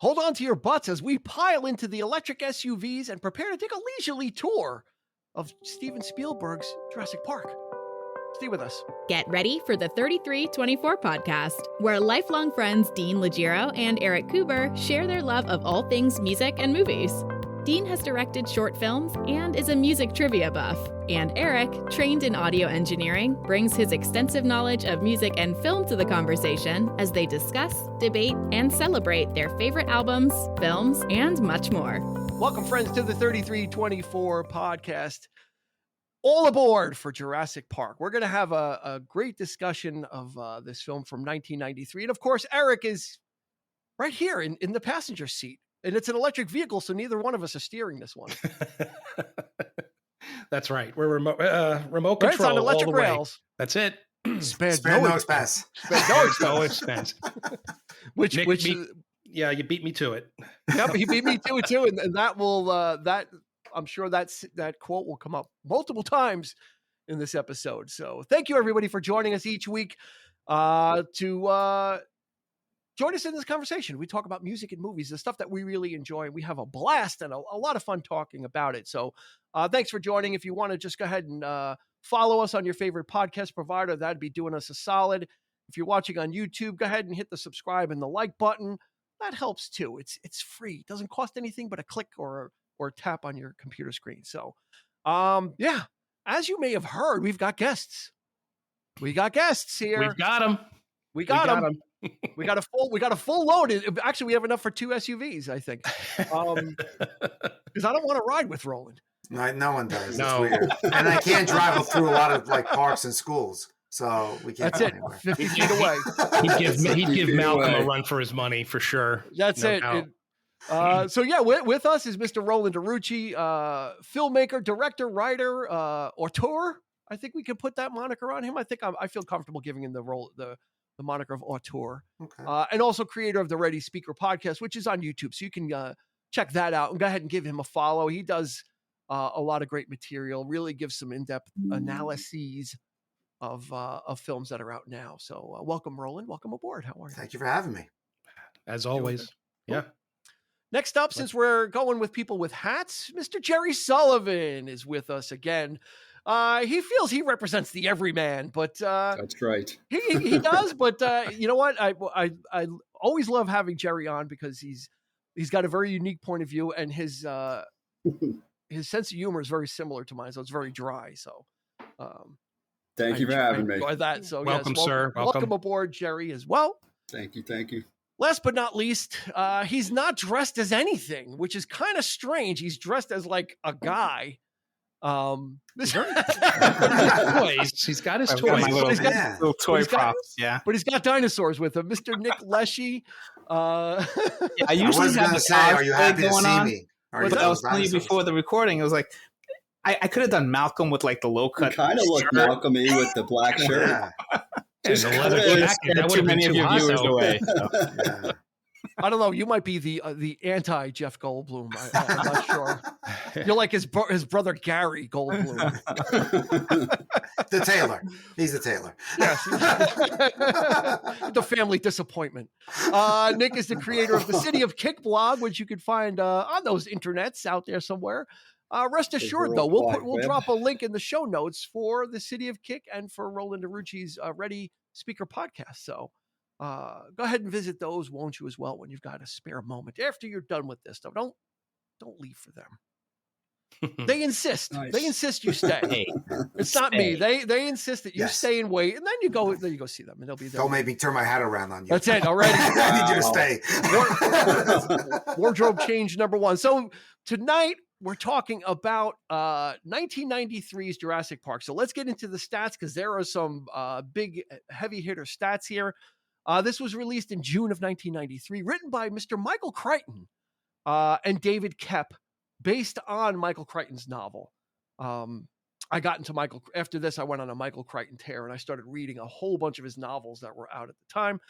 Hold on to your butts as we pile into the electric SUVs and prepare to take a leisurely tour of Steven Spielberg's Jurassic Park. Stay with us. Get ready for the 3324 podcast, where lifelong friends Dean Legiro and Eric Kuber share their love of all things music and movies. Dean has directed short films and is a music trivia buff. And Eric, trained in audio engineering, brings his extensive knowledge of music and film to the conversation as they discuss, debate, and celebrate their favorite albums, films, and much more. Welcome, friends, to the 3324 podcast. All aboard for Jurassic Park. We're going to have a great discussion of this film from 1993. And of course, Eric is right here in the passenger seat. And it's an electric vehicle, so neither one of us are steering this one. That's right. We're remote control. Right, it's on electric all the rails. Way. That's it. Spared no expense. No expense. Which yeah, you beat me to it. Yep, he beat me to it too, and that will I'm sure that quote will come up multiple times in this episode. So thank you everybody for joining us each week to join us in this conversation. We talk about music and movies, the stuff that we really enjoy. We have a blast and a lot of fun talking about it. So thanks for joining. If you want to just go ahead and follow us on your favorite podcast provider, that'd be doing us a solid. If you're watching on YouTube, go ahead and hit the subscribe and the like button. That helps too. It's free. It doesn't cost anything but a click or a tap on your computer screen. So yeah, as you may have heard, we've got guests. We got guests here. We've got them. We got them. We got a full load. Actually, we have enough for 2 SUVs, I think. Because I don't want to ride with Roland. No one does. No. It's weird. And I can't drive through a lot of parks and schools, so we can't. That's go it. anywhere. 50 feet away. He'd give Malcolm a run for his money for sure. That's no it. doubt. So yeah, with us is Mr. Roland Uruci, filmmaker, director, writer, auteur. I think we can put that moniker on him. I feel comfortable giving him the moniker of auteur. Okay. And also creator of the Ready Speaker podcast, which is on YouTube. So you can check that out and go ahead and give him a follow. He does a lot of great material, really gives some in-depth analyses of films that are out now. So welcome, Roland. Welcome aboard. How are you? Thank you for having me. As always. Yeah. Next up, since we're going with people with hats, Mr. Gerry Sullivan is with us again. He feels he represents the everyman, but that's right. He does. But you know what? I always love having Gerry on because he's got a very unique point of view, and his sense of humor is very similar to mine. So it's very dry. So thank you for having me. That. So welcome, yes, sir. Welcome aboard, Gerry, as well. Thank you. Last but not least, he's not dressed as anything, which is kind of strange. He's dressed as like a guy. Toys. He's got his toys. Little toy props. Yeah. But he's got dinosaurs with him. Mr. Nick Leshi. I I usually was have going to the say, are you happy to going see on. me? But I was telling you before the recording, it was like, I could have done Malcolm with the low cut. You kind of look Malcolm-y with the black shirt. Yeah. And the leather jacket. That would have been many of your viewers away. Yeah. I don't know. You might be the anti Jeff Goldblum. I'm not sure. You're like his brother Gary Goldblum. The tailor. He's the tailor. Yes. The family disappointment. Nick is the creator of the City of Kick blog, which you can find on those internets out there somewhere. Rest assured, though, we'll drop a link in the show notes for the City of Kick and for Roland Uruci's Ready Speaker podcast. So go ahead and visit those, won't you, as well, when you've got a spare moment after you're done with this stuff. Don't leave for them. They insist. Nice. They insist you stay. Hey, It's not me. They insist that you Yes. stay and wait, and then you go see them, and they'll be there. Don't make me turn my hat around on you. That's it already. I need you to stay. Wardrobe change number 1. So tonight we're talking about 1993's Jurassic Park. So let's get into the stats because there are some big heavy hitter stats here. This was released in June of 1993, written by Mr. Michael Crichton and David Koepp, based on Michael Crichton's novel. I got into after this, I went on a Michael Crichton tear and I started reading a whole bunch of his novels that were out at the time.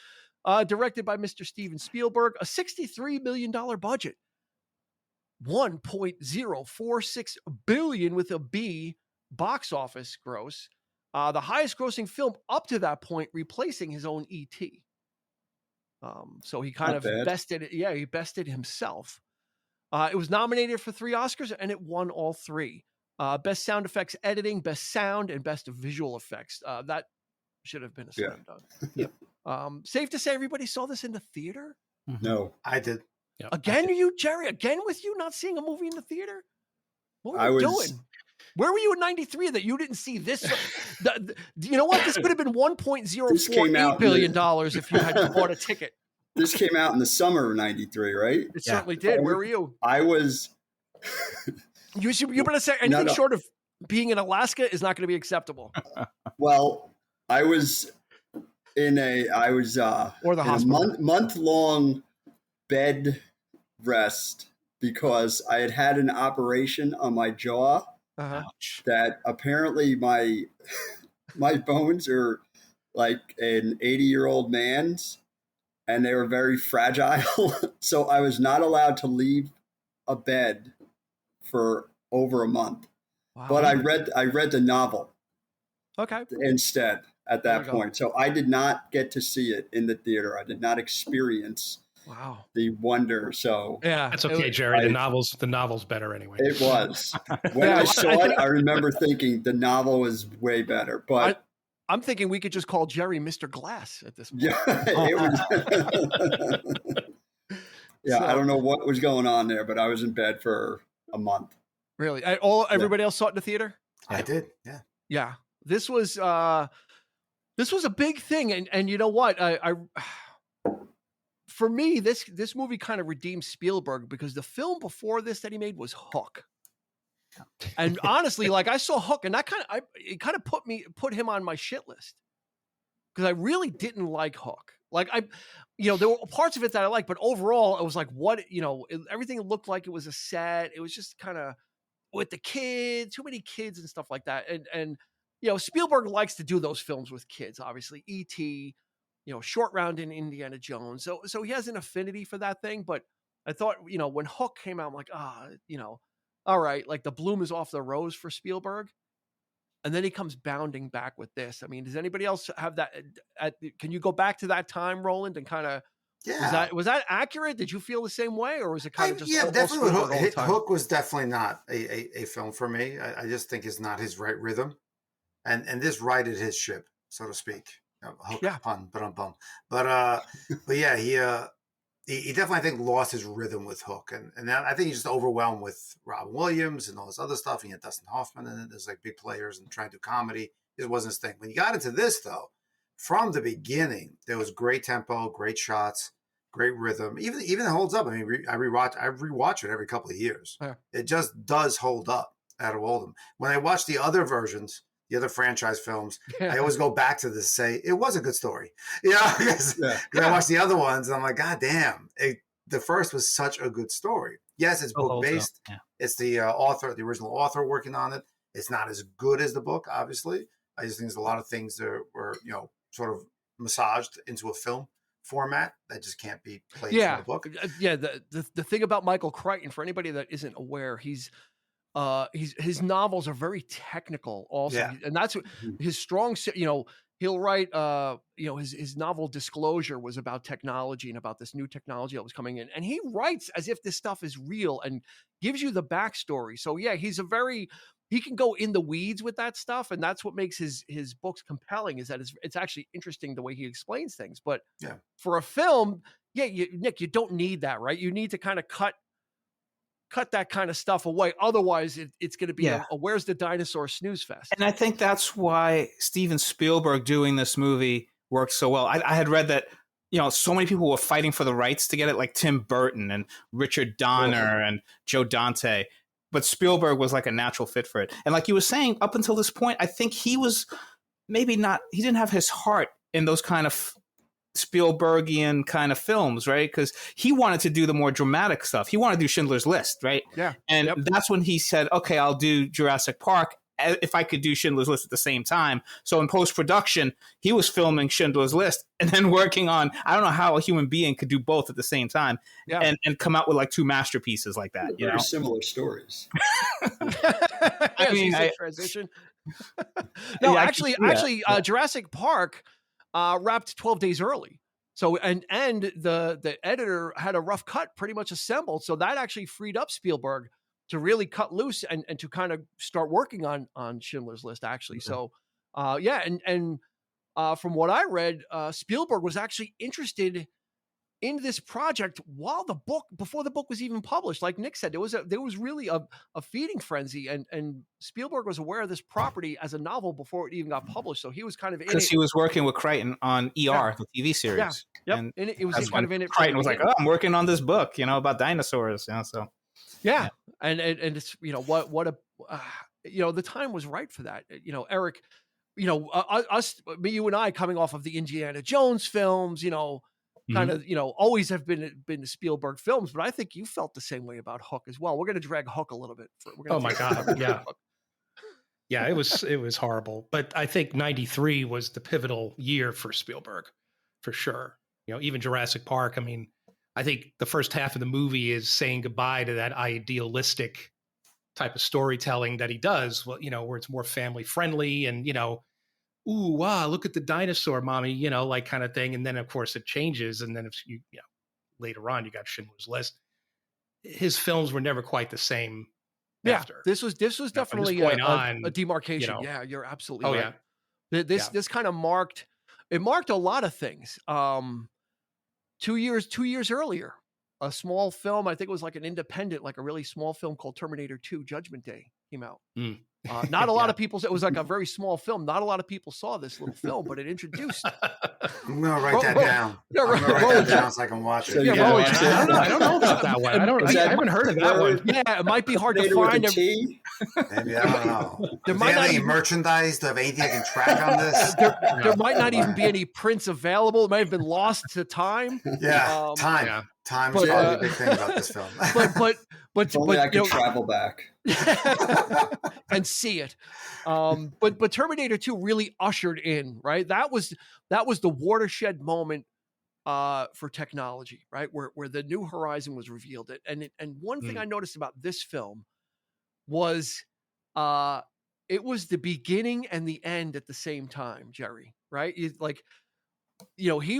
Directed by Mr. Steven Spielberg, a $63 million budget, $1.046 billion with a B box office gross. The highest grossing film up to that point, replacing his own E.T. So he kind Not of bad. bested it. Yeah, he bested himself. It was nominated for 3 Oscars and it won all 3. Best sound effects editing, best sound, and best visual effects. That should have been a slam dunk. Yep. Safe to say everybody saw this in the theater? No, I did. Yep. Again, you, Gerry? Again with you not seeing a movie in the theater? What were you doing? Where were you in '93 that you didn't see this? You know what? This could have been $1.048 billion if you had bought a ticket. This came out in the summer of '93, right? It certainly did. Where were you? I was. You better say anything short of being in Alaska is not going to be acceptable. Well, I was in a month-long bed rest because I had an operation on my jaw that apparently my bones are like an 80-year-old man's and they were very fragile. So I was not allowed to leave a bed for over a month. Wow. But I read the novel instead at that point. So I did not get to see it in the theater. I did not experience the wonder. So yeah, that's okay, Gerry. The novel's better anyway. It was. When I saw it, I remember thinking the novel was way better. But I'm thinking we could just call Gerry Mr. Glass at this point. Yeah, it was. Yeah, so, I don't know what was going on there, but I was in bed for a month. Really? Everybody else saw it in the theater? I did. Yeah. Yeah. This was a big thing, and you know what? For me, this movie kind of redeemed Spielberg because the film before this that he made was Hook. And honestly, like I saw Hook, and it kind of put him on my shit list because I really didn't like Hook. Like there were parts of it that I liked, but overall, it was like everything looked like it was a set. It was just kind of with the kids, too many kids and stuff like that. And Spielberg likes to do those films with kids. Obviously, E.T., Short Round in Indiana Jones. So he has an affinity for that thing. But I thought, when Hook came out, I'm like, all right, like the bloom is off the rose for Spielberg. And then he comes bounding back with this. I mean, does anybody else have that? Can you go back to that time, Roland, and kind of, was that accurate? Did you feel the same way? Or was it kind of just, definitely. Hook was definitely not a film for me. I just think it's not his right rhythm. And this righted his ship, so to speak. Hook, pun, but yeah, he definitely, I think, lost his rhythm with Hook, and I think he's just overwhelmed with Robin Williams and all this other stuff. And you had Dustin Hoffman in it. There's like big players and trying to do comedy. It wasn't his thing. When you got into this, though, from the beginning, there was great tempo, great shots, great rhythm. Even it holds up. I mean, I rewatch it every couple of years. Yeah. It just does hold up out of all of them. When I watch the other versions, the other franchise films, I always go back to this, say it was a good story, because I watched the other ones and I'm like, God damn, the first was such a good story. Yes, it's book based. Yeah. It's the original author working on it. It's not as good as the book, obviously. I just think there's a lot of things that were, sort of massaged into a film format that just can't be played from the book. Yeah. The thing about Michael Crichton, for anybody that isn't aware, his novels are very technical also, and that's what his strong, he'll write, his novel Disclosure was about technology and about this new technology that was coming in, and he writes as if this stuff is real and gives you the backstory. So yeah, he can go in the weeds with that stuff, and that's what makes his books compelling, is that it's actually interesting the way he explains things. But for a film, Nick, you don't need that, right? You need to kind of cut that kind of stuff away. Otherwise, it's going to be a where's the dinosaur snooze fest. And I think that's why Steven Spielberg doing this movie worked so well. I had read that, so many people were fighting for the rights to get it, like Tim Burton and Richard Donner and Joe Dante. But Spielberg was like a natural fit for it. And like you were saying, up until this point, I think he was he didn't have his heart in those kind of Spielbergian kind of films, right? Because he wanted to do the more dramatic stuff. He wanted to do Schindler's List, right? Yeah. And that's when he said, okay, I'll do Jurassic Park if I could do Schindler's List at the same time. So in post-production, he was filming Schindler's List and then working on, I don't know how a human being could do both at the same time and come out with like 2 masterpieces like that. Very similar stories. I mean, transition. No, actually, Jurassic Park wrapped 12 days early. So and the editor had a rough cut pretty much assembled. So that actually freed up Spielberg to really cut loose and to kind of start working on Schindler's List, actually. So from what I read, Spielberg was actually interested in this project before the book was even published. Like Nick said, there was really a feeding frenzy, and Spielberg was aware of this property as a novel before it even got published. So he was kind of in it. Because he was working with Crichton on ER, the TV series. Yeah. Yep. And it was kind of in it. Crichton was like, "Oh, I'm working on this book, about dinosaurs." So yeah. And it's the time was right for that. Eric, you and I coming off of the Indiana Jones films, kind of, always have been Spielberg films, but I think you felt the same way about Hook as well. We're going to drag Hook a little bit. Oh my God. Yeah. Yeah, it was horrible. But I think 93 was the pivotal year for Spielberg, for sure. Even Jurassic Park. I mean, I think the first half of the movie is saying goodbye to that idealistic type of storytelling that he does, where it's more family friendly and, ooh, wow, look at the dinosaur, mommy, like kind of thing. And then, of course, it changes. And then if later on, you got Schindler's List. His films were never quite the same. Yeah, after. this was definitely a demarcation. Yeah, you're absolutely right. Yeah. This kind of marked a lot of things. 2 years earlier, a small film, I think it was like an independent, like a really small film called Terminator 2: Judgment Day came out. Not a lot of people, it was like a very small film. Not a lot of people saw this little film, but it introduced. I'm going to write that down. I'm going to write that down so I can watch it. I don't know about that one. I haven't heard of that one. Yeah, it might be hard to find. Maybe, I don't know. There might not be any merchandise. Do I have anything I can track on this? There might not even be any prints available. It might have been lost to time. Yeah, time. Yeah. Time is probably a big thing about this film. But only I could travel back and see it. But Terminator 2 really ushered in, right? That was the watershed moment for technology, right? Where the new horizon was revealed. And one thing I noticed about this film was it was the beginning and the end at the same time, Gerry, right? He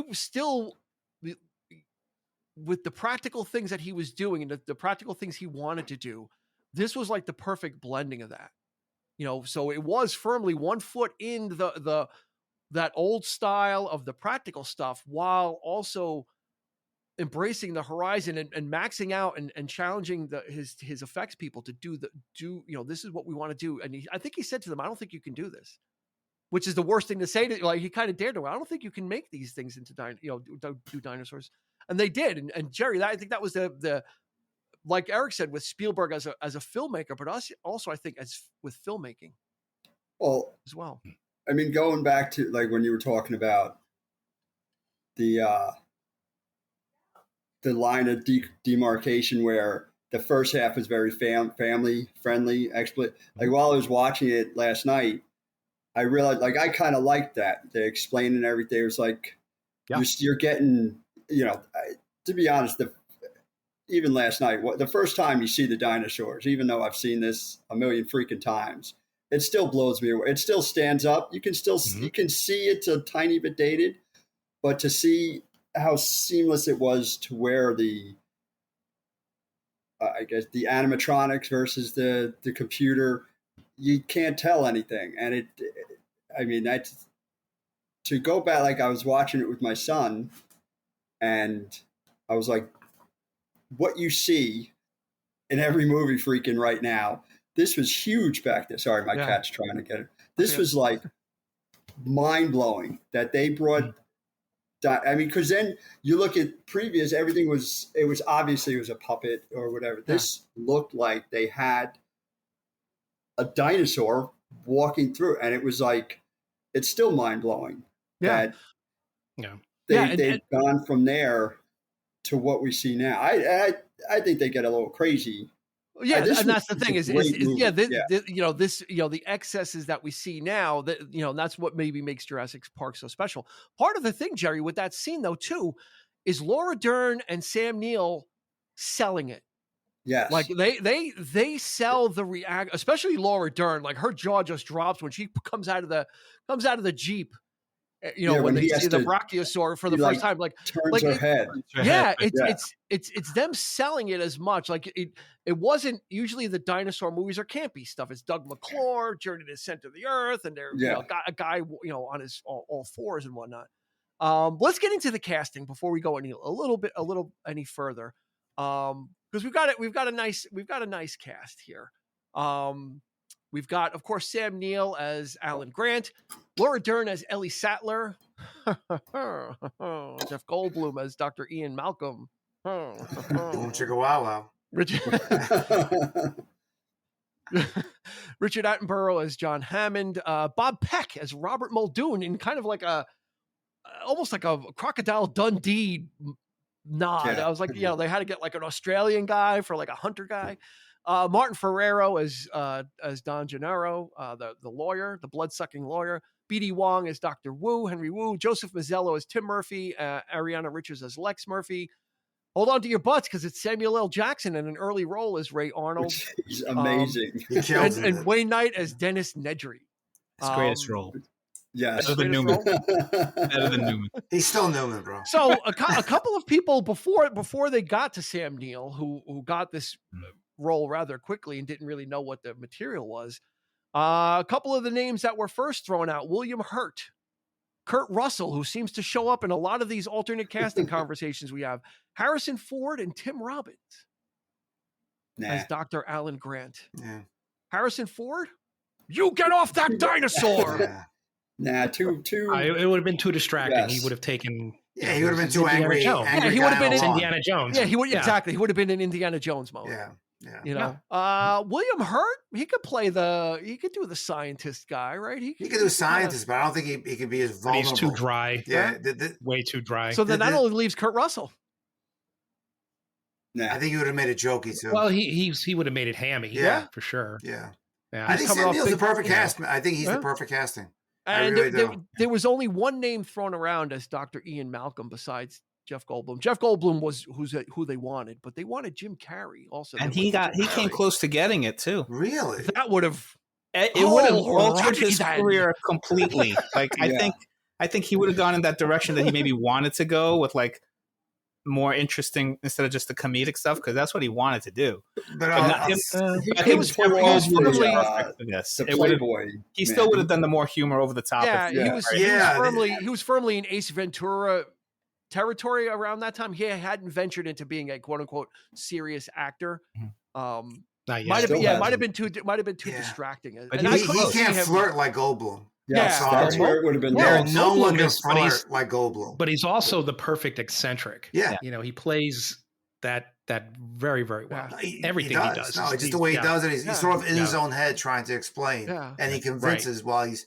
was still, with the practical things that he was doing and the practical things he wanted to do, this was like the perfect blending of that. So it was firmly 1 foot in that old style of the practical stuff, while also embracing the horizon and maxing out and challenging his effects people to do this is what we want to do. And I think he said to them, I don't think you can do this, which is the worst thing to say to, like, he kind of dared to, I don't think you can make these things into do dinosaurs. And they did. And Gerry, I think that was the like Eric said, with Spielberg as a filmmaker, but also I think as with filmmaking. Well, as well. I mean, going back to like when you were talking about the line of demarcation where the first half is very family friendly, explicit. Like while I was watching it last night, I realized like I kind of liked that. They explaining everything. It was like you're getting, to be honest, even last night, the first time you see the dinosaurs, even though I've seen this a million freaking times, it still blows me away. It still stands up. You can still you can see it's a tiny bit dated, but to see how seamless it was to wear the I guess the animatronics versus the computer, you can't tell anything. And that's to go back. Like I was watching it with my son, and I was like, what you see in every movie freaking right now, this was huge back then. Sorry, my cat's trying to get it. This was like mind blowing that they brought. I mean, because then you look at previous, everything was obviously it was a puppet or whatever. This looked like they had a dinosaur walking through, and it was like, it's still mind blowing. They've gone from there to what we see now. I think they get a little crazy. Yeah, and that's the thing the excesses that we see now, that that's what maybe makes Jurassic Park so special. Part of the thing, Gerry, with that scene though too, is Laura Dern and Sam Neill selling it. Yes, like they sell the react, especially Laura Dern. Like her jaw just drops when she comes out of the Jeep. when they see the brachiosaur for the first time, turns her head. Yeah, it's them selling it as much. Like it wasn't usually the dinosaur movies are campy stuff. It's Doug McClure, Journey to the Center of the Earth, and they're got a guy on his all fours and whatnot. Let's get into the casting before we go any further. Because we've got a nice cast here. We've got, of course, Sam Neill as Alan Grant, Laura Dern as Ellie Sattler, Jeff Goldblum as Dr. Ian Malcolm, Boom chicka wow wow. Richard Attenborough as John Hammond, Bob Peck as Robert Muldoon in kind of like almost like a Crocodile Dundee nod. I was like, they had to get like an Australian guy for like a hunter guy. Martin Ferrero as Don Gennaro, the lawyer, the blood-sucking lawyer. B.D. Wong as Dr. Wu, Henry Wu. Joseph Mazzello as Tim Murphy. Ariana Richards as Lex Murphy. Hold on to your butts because it's Samuel L. Jackson in an early role as Ray Arnold. He's amazing. And Wayne Knight as Dennis Nedry. His greatest role. Yes. Better than Newman. He's still Newman, bro. So a couple of people before they got to Sam Neill who got this role rather quickly and didn't really know what the material was. A couple of the names that were first thrown out: William Hurt, Kurt Russell, who seems to show up in a lot of these alternate casting conversations we have, Harrison Ford, and Tim Robbins as Dr. Alan Grant. Yeah. Harrison Ford, you get off that dinosaur. Too. It would have been too distracting. Yes. He would have taken. Yeah, he would have been too angry. He would have been in Indiana Jones. Yeah, exactly. He would have been in Indiana Jones mode. Yeah. William Hurt, he could do the scientist guy, right? He could do scientist, but I don't think he could be as vulnerable. He's too dry. Yeah. Way too dry. So then that only leaves Kurt Russell. I think he would have made it jokey too. Well, he would have made it hammy. Yeah, for sure. Yeah. Yeah. I think Sam Neill's the perfect cast. I think he's the perfect casting. And there was only one name thrown around as Dr. Ian Malcolm besides Jeff Goldblum. Jeff Goldblum was who they wanted, but they wanted Jim Carrey also. And he came close to getting it too. Really? That would have altered his career completely. Like I think he would have gone in that direction that he maybe wanted to go with, like more interesting instead of just the comedic stuff, because that's what he wanted to do. But he was firmly the Playboy. He still would have done the more humor over the top. He was firmly in Ace Ventura territory around that time. He hadn't ventured into being a quote unquote serious actor. Might have been too distracting. But he can't flirt like Goldblum. That's where it would have been. No one can flirt like Goldblum. But he's also the perfect eccentric. Yeah. He plays that very, very well. Everything he does. No, just the way he does it. He's sort of in his own head trying to explain. And he convinces while he's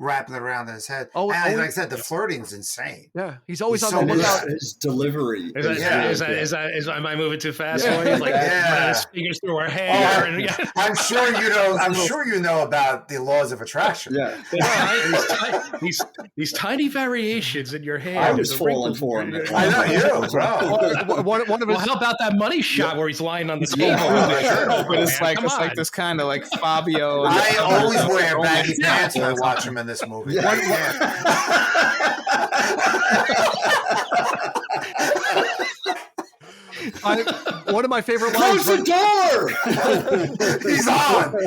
wrapping it around in his head. And like I said, the flirting is insane. Yeah. He's always on the lookout. His delivery. Am I moving too fast? He's like his fingers through her hair. I'm sure you know about the laws of attraction. These tiny variations in your hair. I was falling for him. I know you, bro. How about that money shot where he's lying on the table? But it's like this kind of like Fabio. I always wear baggy pants when I watch him in this movie. One of my favorite lines. Close the door.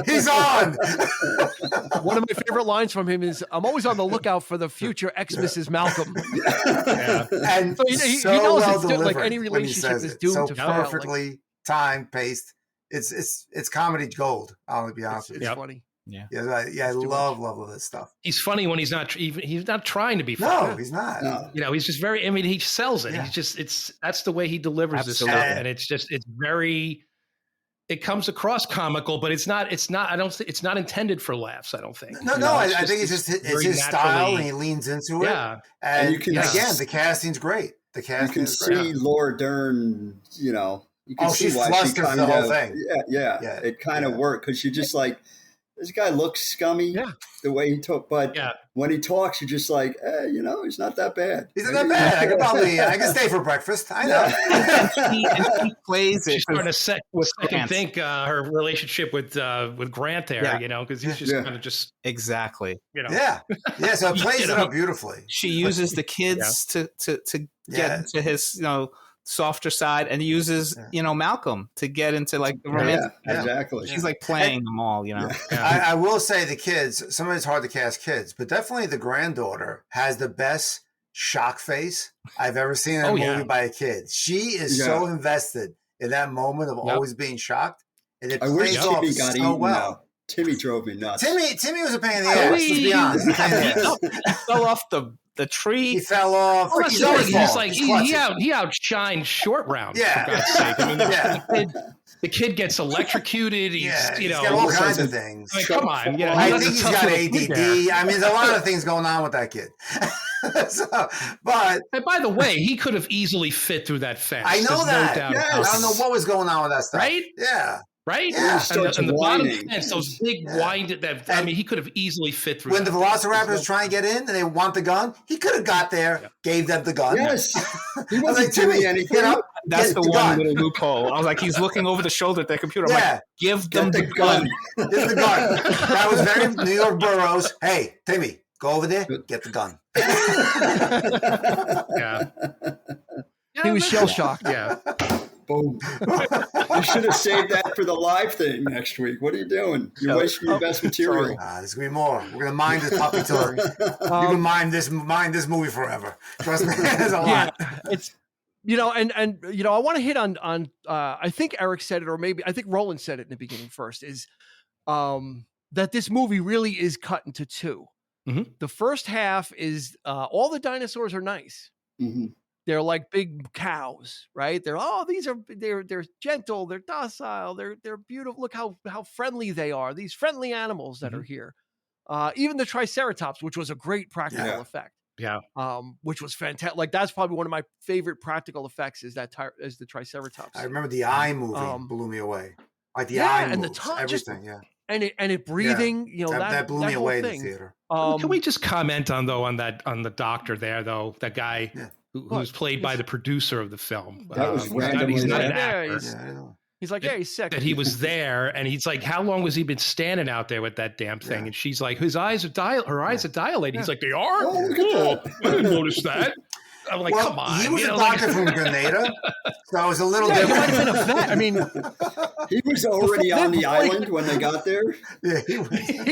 He's on. One of my favorite lines from him is, "I'm always on the lookout for the future ex-Mrs. Malcolm." And so he knows it's like any relationship is doomed to fail. Perfectly timed, paced. It's comedy gold. I'll be honest with you. It's funny. I love this stuff. He's funny when he's not trying to be funny. No, he's not. No. He's just very. I mean, he sells it. Yeah. That's the way he delivers this stuff, and it's very. It comes across comical, but it's not. It's not intended for laughs. I don't think. No. I think it's his style, and he leans into it. Yeah, and you can again, the casting's great. You can see Laura Dern. You can see she's why flustered she the whole thing. Yeah. It kind of worked because she just like. this guy looks scummy the way he talks, but when he talks, you're just like, he's not that bad. He's not that bad. I can stay for breakfast. I know. and she plays it. She's starting to second think her relationship with Grant there, because he's just kind of just exactly. Yeah. So it plays it up beautifully. She uses the kids to get into his softer side, and uses Malcolm to get into like the romantic. Exactly. She's like playing them all. I will say the kids. Sometimes it's hard to cast kids, but definitely the granddaughter has the best shock face I've ever seen in a movie by a kid. She is so invested in that moment of always being shocked, and it plays off so well. Now. Timmy drove me nuts. Timmy was a pain in the ass. Let's be honest. He fell off the tree. He fell off. He's like he outshined Short Round. For God's sake. I mean, the kid gets electrocuted. He's got all kinds of things. I mean, come on. I think he's got ADD. I mean, there's a lot of things going on with that kid. And by the way, he could have easily fit through that fence. I know that. No doubt I don't know what was going on with that stuff. Right? Yeah. Right? Yeah. And the bottom fence, those big winded he could have easily fit through. When the Velociraptors try and get in and they want the gun, he could have got there, gave them the gun. Yes. He wasn't doing anything. That's the one little loophole. I was like, he's looking over the shoulder at their computer. I'm like, give them the gun. Give the gun. That was very New York Burroughs. Hey, Timmy, go over there, get the gun. He was shell shocked. Yeah. Boom. You should have saved that for the live thing next week. What are you doing? You're wasting your best material. There's going to be more. We're going to mine this puppy till you can mine this movie forever. Trust me, there's a lot. It's and I want to hit on I think Eric said it, or maybe I think Roland said it in the beginning first, is that this movie really is cut into two. Mm-hmm. The first half is all the dinosaurs are nice. Mm-hmm. They're like big cows, right? They're gentle, they're docile, they're beautiful. Look how friendly they are. These friendly animals that are here. Even the Triceratops, which was a great practical effect. Yeah. Which was fantastic. Like that's probably one of my favorite practical effects is the Triceratops. I remember the eye movie blew me away. Like the eye moves, and the tongue, everything, And it breathing, that blew me away in the theater. Can we just comment on the doctor there though? That guy who's played by the producer of the film. That was randomly. He's not an actor. He's like, he's sick. That he was there, and he's like, how long was he been standing out there with that damn thing? And she's like, her eyes are dilated. He's like, they are? Oh, look at that. I didn't notice that. I'm like, come on. He was a doctor from Grenada, so it was a little different. He might have been a vet. I mean, he was already on the island when they got there. Yeah, he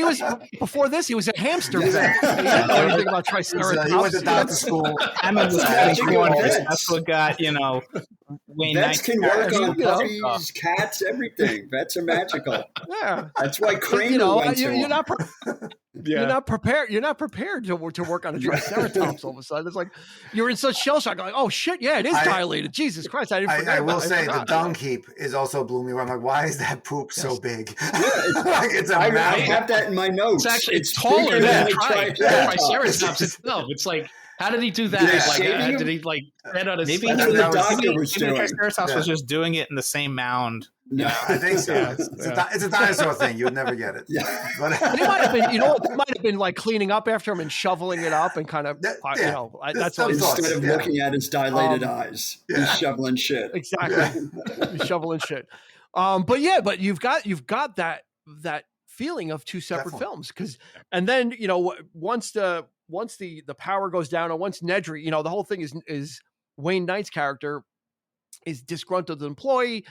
was before this. He was a hamster vet. He didn't know anything about Triceratops. He went to doctor school. Hammond was that's what got Wayne Vets can work on puppies, cats, everything. Vets are magical. Yeah, that's why Kramer went to you're not prepared. You're not prepared to work on a Triceratops all of a sudden. It's like you're in such shell shock. Like, oh shit, yeah, it is dilated. Jesus Christ, I didn't forget. I will say the dung heap is also blew me away. I'm like, why is that poop so big? Yeah, I have that in my notes. It's taller than the Triceratops itself. It's like, how did he do that? Did he stand on his? Maybe the doctor was doing. The Triceratops was just doing it in the same mound. No, I think so. It's a dinosaur thing. You would never get it. Yeah. But it might have been, it might have been like cleaning up after him and shoveling it up and kind of, that's what instead of looking at his dilated eyes, he's shoveling shit. Exactly, he's shoveling shit. But you've got that feeling of two separate films and then once the power goes down, and once Nedry, the whole thing is Wayne Knight's character is disgruntled employee.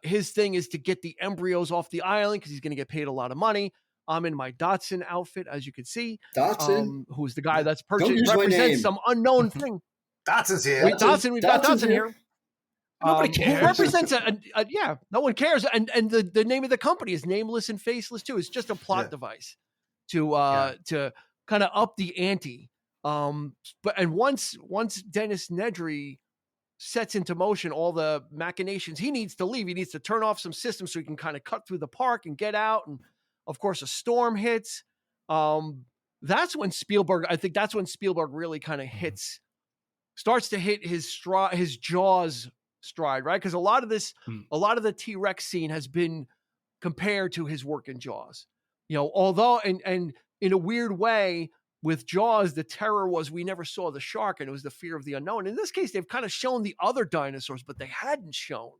His thing is to get the embryos off the island because he's going to get paid a lot of money. I'm in my Dotson outfit, as you can see. Dotson, who's the guy that's represents some unknown thing. Dotson's here. We've got Dotson here. Nobody cares. Who represents no one cares. And the name of the company is nameless and faceless too. It's just a plot device to kind of up the ante. But once Dennis Nedry sets into motion all the machinations, he needs to leave. He needs to turn off some systems so he can kind of cut through the park and get out. And of course, a storm hits. That's when Spielberg really kind of starts to hit his Jaws stride, right? Because a lot of the T-Rex scene has been compared to his work in Jaws. Although, and in a weird way, with Jaws, the terror was we never saw the shark, and it was the fear of the unknown. In this case, they've kind of shown the other dinosaurs, but they hadn't shown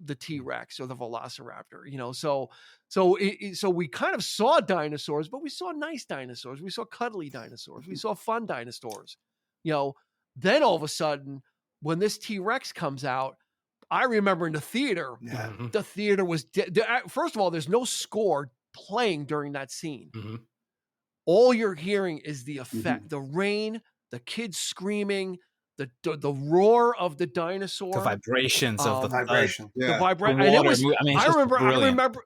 the T-Rex or the Velociraptor. So we kind of saw dinosaurs, but we saw nice dinosaurs. We saw cuddly dinosaurs. We saw fun dinosaurs. Then all of a sudden, when this T-Rex comes out, I remember in the theater, the theater was first of all, there's no score playing during that scene. All you're hearing is the effect, the rain, the kids screaming, the roar of the dinosaur, the vibrations of the vibration, the vibration. And it was, I remember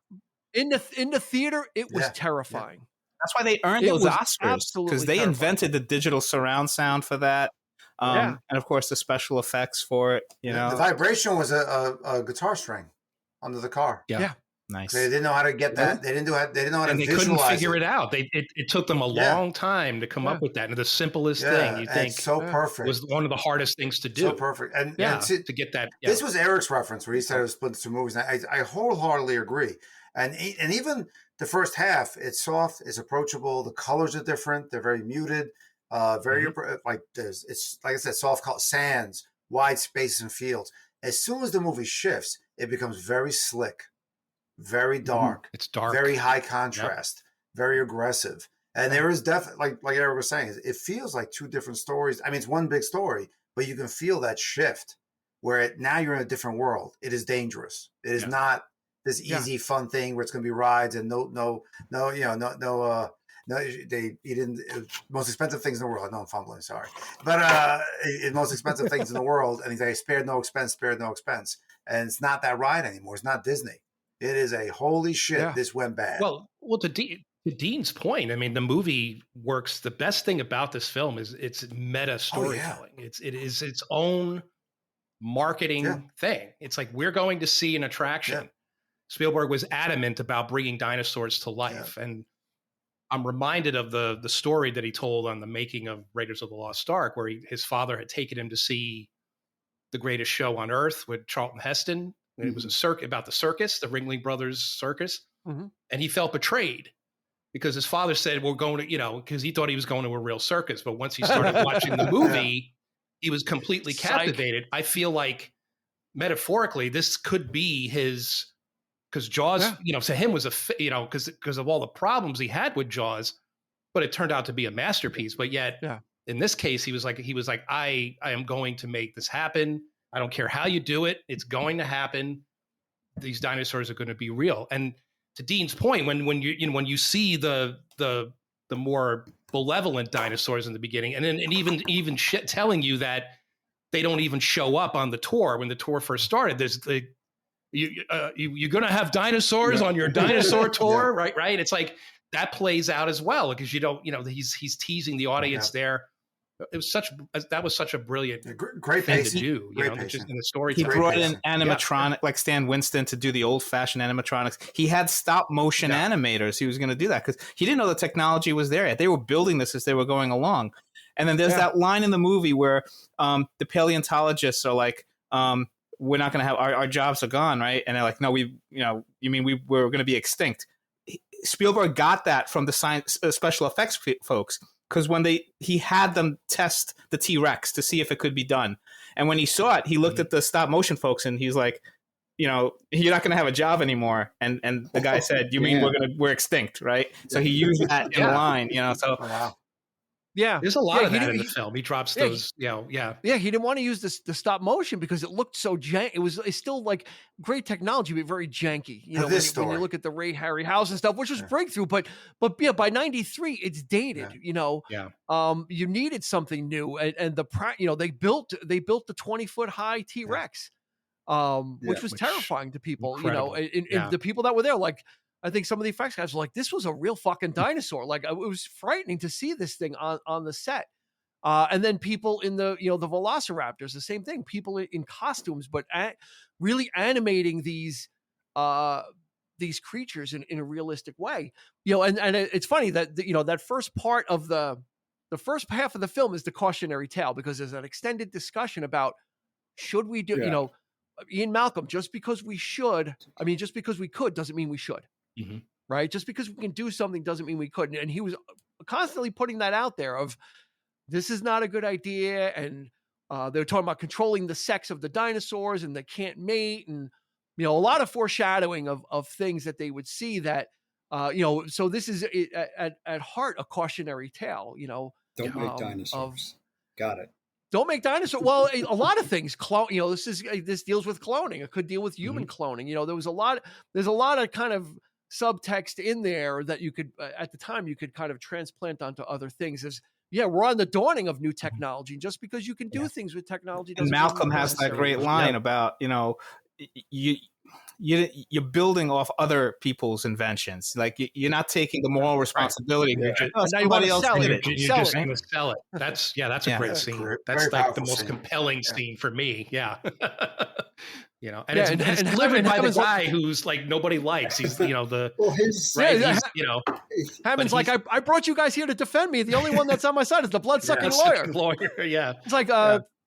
in the theater, it was terrifying. That's why they earned those Oscars, because they invented the digital surround sound for that. And of course the special effects for it. The vibration was a guitar string under the car. Yeah. Nice. They didn't know how to get that. They didn't know how to and they visualize couldn't figure it out. It took them a long time to come up with that. And the simplest thing you think so perfect was one of the hardest things to do. So perfect. And to get that. This was Eric's reference where he said it was split into two movies. And I wholeheartedly agree. And even the first half, it's soft, it's approachable. The colors are different. They're very muted. It's like I said, soft color, sands, wide spaces and fields. As soon as the movie shifts, it becomes very slick, very dark. It's dark, very high contrast, very aggressive. And there is definitely, like Eric was saying, it feels like two different stories. I mean, it's one big story, but you can feel that shift where now you're in a different world. It is dangerous. It is not this easy, fun thing where it's going to be rides and no, most expensive things in the world. No, I'm fumbling, sorry. But most expensive things in the world, and he's like, spared no expense. And it's not that ride anymore. It's not Disney. It is a holy shit, this went bad. Well, to Dean's point, I mean, the movie works. The best thing about this film is it's meta storytelling. It is its own marketing thing. It's like, we're going to see an attraction. Spielberg was adamant about bringing dinosaurs to life. And I'm reminded of the story that he told on the making of Raiders of the Lost Ark, where his father had taken him to see The Greatest Show on Earth with Charlton Heston. And it was about the circus, the Ringling Brothers Circus. And he felt betrayed because his father said, we're going to, because he thought he was going to a real circus. But once he started watching the movie, he was completely captivated. I feel like metaphorically, this could be his... Because Jaws, to him was because of all the problems he had with Jaws, but it turned out to be a masterpiece. But yet, in this case, he was like, I am going to make this happen. I don't care how you do it; it's going to happen. These dinosaurs are going to be real. And to Dean's point, when you see the more benevolent dinosaurs in the beginning, and then even telling you that they don't even show up on the tour when the tour first started. There's you're going to have dinosaurs on your dinosaur tour, right? It's like that plays out as well because he's teasing the audience there. It was such a brilliant, great thing pacing. To do, just in the story. He brought in animatronic, like Stan Winston, to do the old-fashioned animatronics. He had stop-motion animators. He was going to do that because he didn't know the technology was there yet. They were building this as they were going along. And then there's that line in the movie where the paleontologists are like, we're not going to have our jobs are gone, right? And they're like, no, you mean we're going to be extinct? Spielberg got that from the science special effects folks because when he had them test the T-Rex to see if it could be done, and when he saw it, he looked at the stop motion folks and he's like, you're not going to have a job anymore. And the guy said, you mean we're extinct, right? So he used that in line, So. Wow. Yeah, there's a lot of that in the film. He drops those, he didn't want to use the stop motion because it looked so janky. It's still like great technology, but very janky. When you look at the Ray Harryhausen stuff, which was breakthrough, but by '93 it's dated. You needed something new, and they built the 20-foot high T-Rex, which was terrifying to people. Incredible. And the people that were there, like. I think some of the effects guys were like, this was a real fucking dinosaur. Like it was frightening to see this thing on the set. And then people in the Velociraptors, the same thing, people in costumes, but really animating these creatures in a realistic way. And it's funny that, that first part of the first half of the film is the cautionary tale because there's an extended discussion about should we do, Ian Malcolm, just because we could doesn't mean we should. right? Just because we can do something doesn't mean we couldn't. And he was constantly putting that out there of, this is not a good idea. And they were talking about controlling the sex of the dinosaurs and they can't mate. And, a lot of foreshadowing of things that they would see that, so this is at heart a cautionary tale, Don't make dinosaurs. Got it. Don't make dinosaurs. Well, a lot of things clone. This deals with cloning. It could deal with human cloning. There's a lot of kind of subtext in there that you could, at the time, you could kind of transplant onto other things. We're on the dawning of new technology. Just because you can do things with technology doesn't mean Malcolm has that great line about, you're building off other people's inventions. Like you're not taking the moral responsibility. Right. Somebody else did it. You're just going to sell it. That's a great scene. That's like the most compelling scene for me. Yeah. And it's delivered by the guy who's like nobody likes. He's Hammond's like, I brought you guys here to defend me. The only one that's on my side is the blood-sucking lawyer. Yeah. It's like,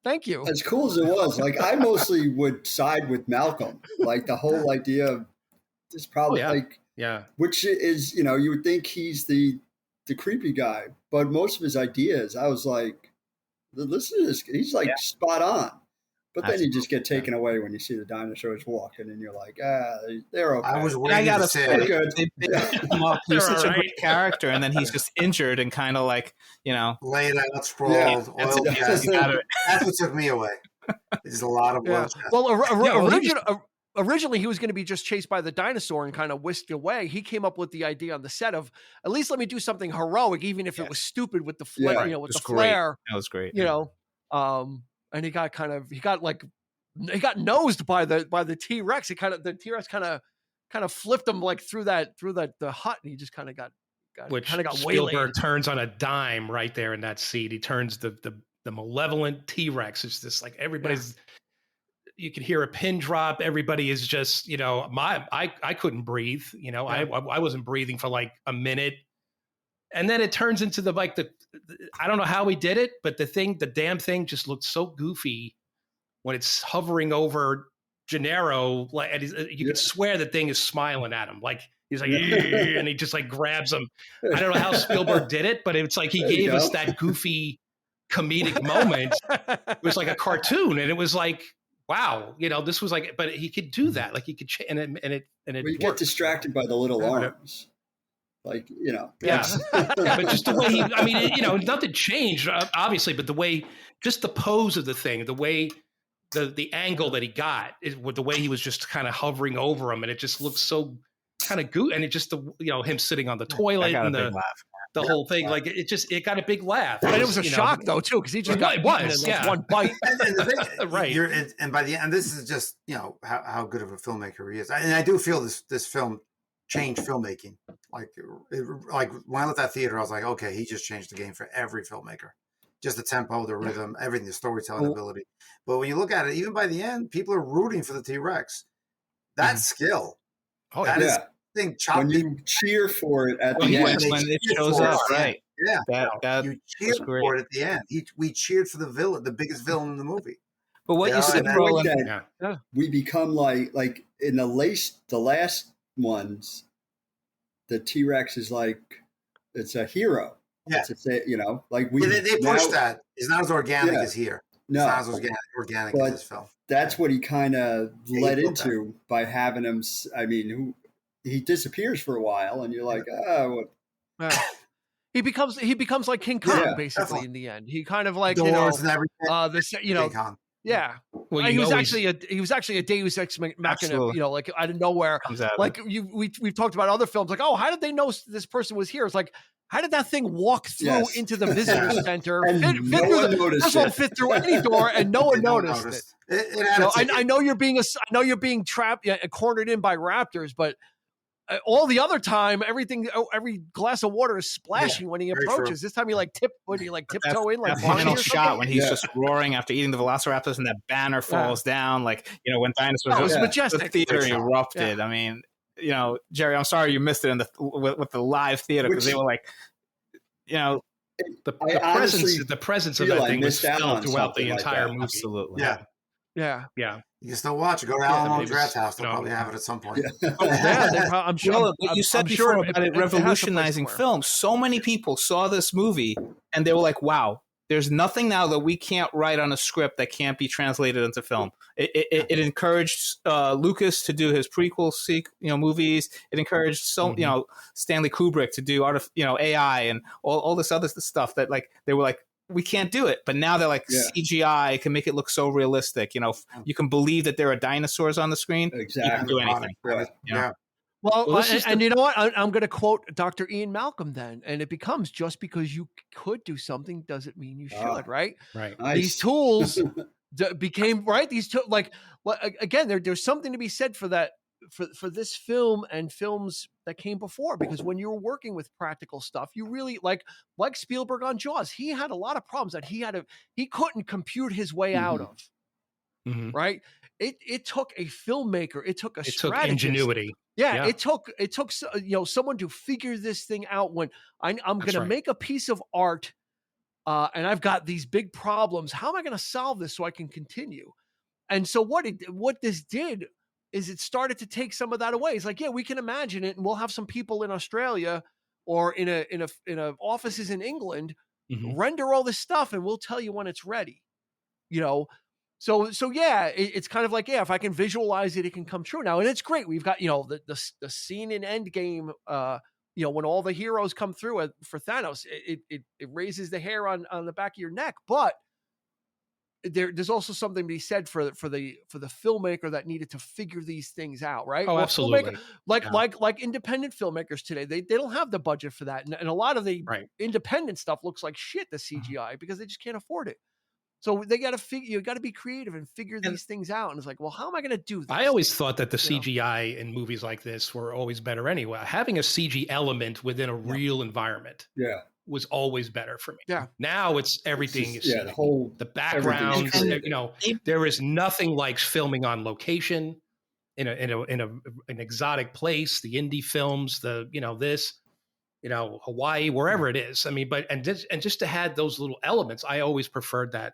thank you. As cool as it was, like I mostly would side with Malcolm. Like the whole idea of this probably which is, you would think he's the creepy guy, but most of his ideas, I was like, listen to this, he's like spot on. But then you just get taken away when you see the dinosaurs walking, and you're like, they're okay. I was waiting to say, he's such a great character, and then he's just injured and kind of like, laid out, sprawled, oil chest. That's what took me away. There's a lot of oil chest. Well, originally he was going to be just chased by the dinosaur and kind of whisked away. He came up with the idea on the set of, at least let me do something heroic, even if it was stupid with the flare, with the flare. That was great. And he got nosed by the T-Rex. The T-Rex kind of flipped him like through the hut, and he just kind of got Spielberg waylaid. Turns on a dime right there in that seat. He turns the malevolent T-Rex. It's just like everybody's. You can hear a pin drop. Everybody is just I couldn't breathe. I wasn't breathing for like a minute. And then it turns into I don't know how he did it, but the damn thing just looked so goofy when it's hovering over Gennaro. Like, and you could swear the thing is smiling at him. Like he's like, and he just like grabs him. I don't know how Spielberg did it, but it's like he gave us that goofy comedic moment. It was like a cartoon, and it was like, wow, this was like, but he could do that. Like he could, and it. You get distracted by the little arms. Like, but just the way nothing changed, obviously, but the way, just the pose of the thing, the way, the angle that he got, with the way he was just kind of hovering over him, and it just looked so kind of good. And it just, him sitting on the toilet and the whole thing, like it got a big laugh. And it was a shock though too, because he just got one bite. Right. And by the end, this is just how good of a filmmaker he is, and I do feel this film changed filmmaking. Like when I left that theater, I was like, okay, he just changed the game for every filmmaker. Just the tempo, the rhythm, everything, the storytelling ability. But when you look at it, even by the end, people are rooting for the T-Rex. That's skill. Oh, is thing. When you cheer for it at the end, when it shows up, right? Yeah, that you cheered for it at the end. We cheered for the villain, the biggest villain in the movie. But what you said, Roland, we become like in the last ones, the T-Rex is like, it's a hero. Yeah. Like they push that. It's not as organic as here. No. It's not as organic as this film. That's what he kind of led into by having him. I mean, he disappears for a while, and you're like, what? He becomes like King Kong basically in the end. He kind of like doors and everything. King Kong. Yeah, well, he was actually a Deus Ex Machina. Like out of nowhere. Like we've talked about other films. Like, how did they know this person was here? It's like, how did that thing walk through into the visitor center? Fit through any door, and no one noticed it. I know you're being trapped, cornered in by raptors, but all the other time, every glass of water is splashing when he approaches. This time he tiptoe in, like that final shot when he's just roaring after eating the velociraptors, and that banner falls down. Like when dinosaurs. It was majestic. The theater erupted. Yeah. I mean, Gerry, I'm sorry you missed it in with the live theater, because they were like, the presence of that thing was felt throughout the entire movie. Absolutely. Yeah. Yeah. Yeah. You can still watch it. Go to Alamo Draft House. They'll probably have it at some point. I'm sure. Well, what you said before about it revolutionizing film. So many people saw this movie and they were like, wow, there's nothing now that we can't write on a script that can't be translated into film. It encouraged Lucas to do his prequel movies. It encouraged Stanley Kubrick to do AI and all this other stuff that like they were like, we can't do it. But now they're like, CGI can make it look so realistic. You can believe that there are dinosaurs on the screen. Exactly. You can do anything. Yeah. Well, and you know what? I'm going to quote Dr. Ian Malcolm then, and it becomes just because you could do something doesn't mean you should, right? Right. Nice. These tools became right. These again, there's something to be said for that. For this film and films that came before, because when you were working with practical stuff, you really like Spielberg on Jaws, he had a lot of problems that he couldn't compute his way out of. Mm-hmm. Right. It took a filmmaker. It took strategist. Took ingenuity. Yeah. It took someone to figure this thing out. When I'm going to make a piece of art, and I've got these big problems. How am I going to solve this so I can continue? And so what this did is it started to take some of that away. It's like, yeah, we can imagine it, and we'll have some people in Australia or in a offices in England render all this stuff, and we'll tell you when it's ready. So yeah, it's kind of like, yeah, if I can visualize it, it can come true now, and it's great. We've got the scene in Endgame, when all the heroes come through for Thanos, it raises the hair on the back of your neck, but there's also something to be said for the filmmaker that needed to figure these things out, right? Oh, absolutely. Like independent filmmakers today, they don't have the budget for that, and a lot of the independent stuff looks like shit, the CGI, because they just can't afford it. So they got to figure. You got to be creative and figure these things out. And it's like, well, how am I going to do this? I always thought that the CGI in movies like this were always better anyway. Having a CG element within a real environment. Yeah. Was always better for me. Yeah. Now everything is the backgrounds. There is nothing like filming on location in an exotic place. The indie films, Hawaii, wherever it is. I mean, just to have those little elements, I always preferred that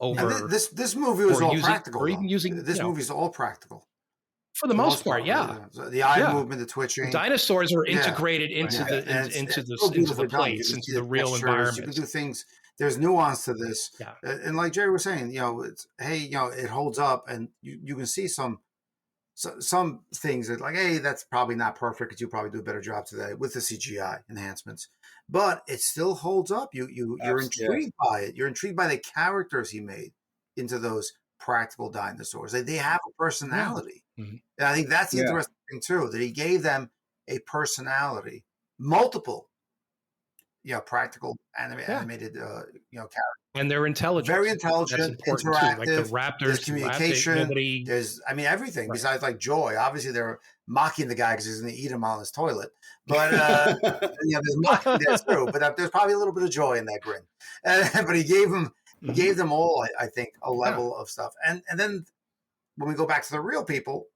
over. And this movie was all practical. Or even using this movie's all practical. For the most part, yeah. The eye movement, the twitching. The dinosaurs are integrated into the place, into the real environment. You can do things. There's nuance to this, and like Jerry was saying, it holds up, and you can see some things that like, hey, that's probably not perfect because you probably do a better job today with the CGI enhancements, but it still holds up. You're intrigued by it. You're intrigued by the characters he made into those practical dinosaurs. They have a personality. Mm-hmm. And I think that's the interesting thing too, that he gave them a personality, multiple, practical animated, characters. And they're intelligent. Very intelligent, interactive. Like the raptors, there's communication. There's everything besides like joy. Obviously, they're mocking the guy because he's going to eat him on his toilet. But there's mocking there too. But there's probably a little bit of joy in that grin. But he gave them all, I think, a level of stuff. And then when we go back to the real people,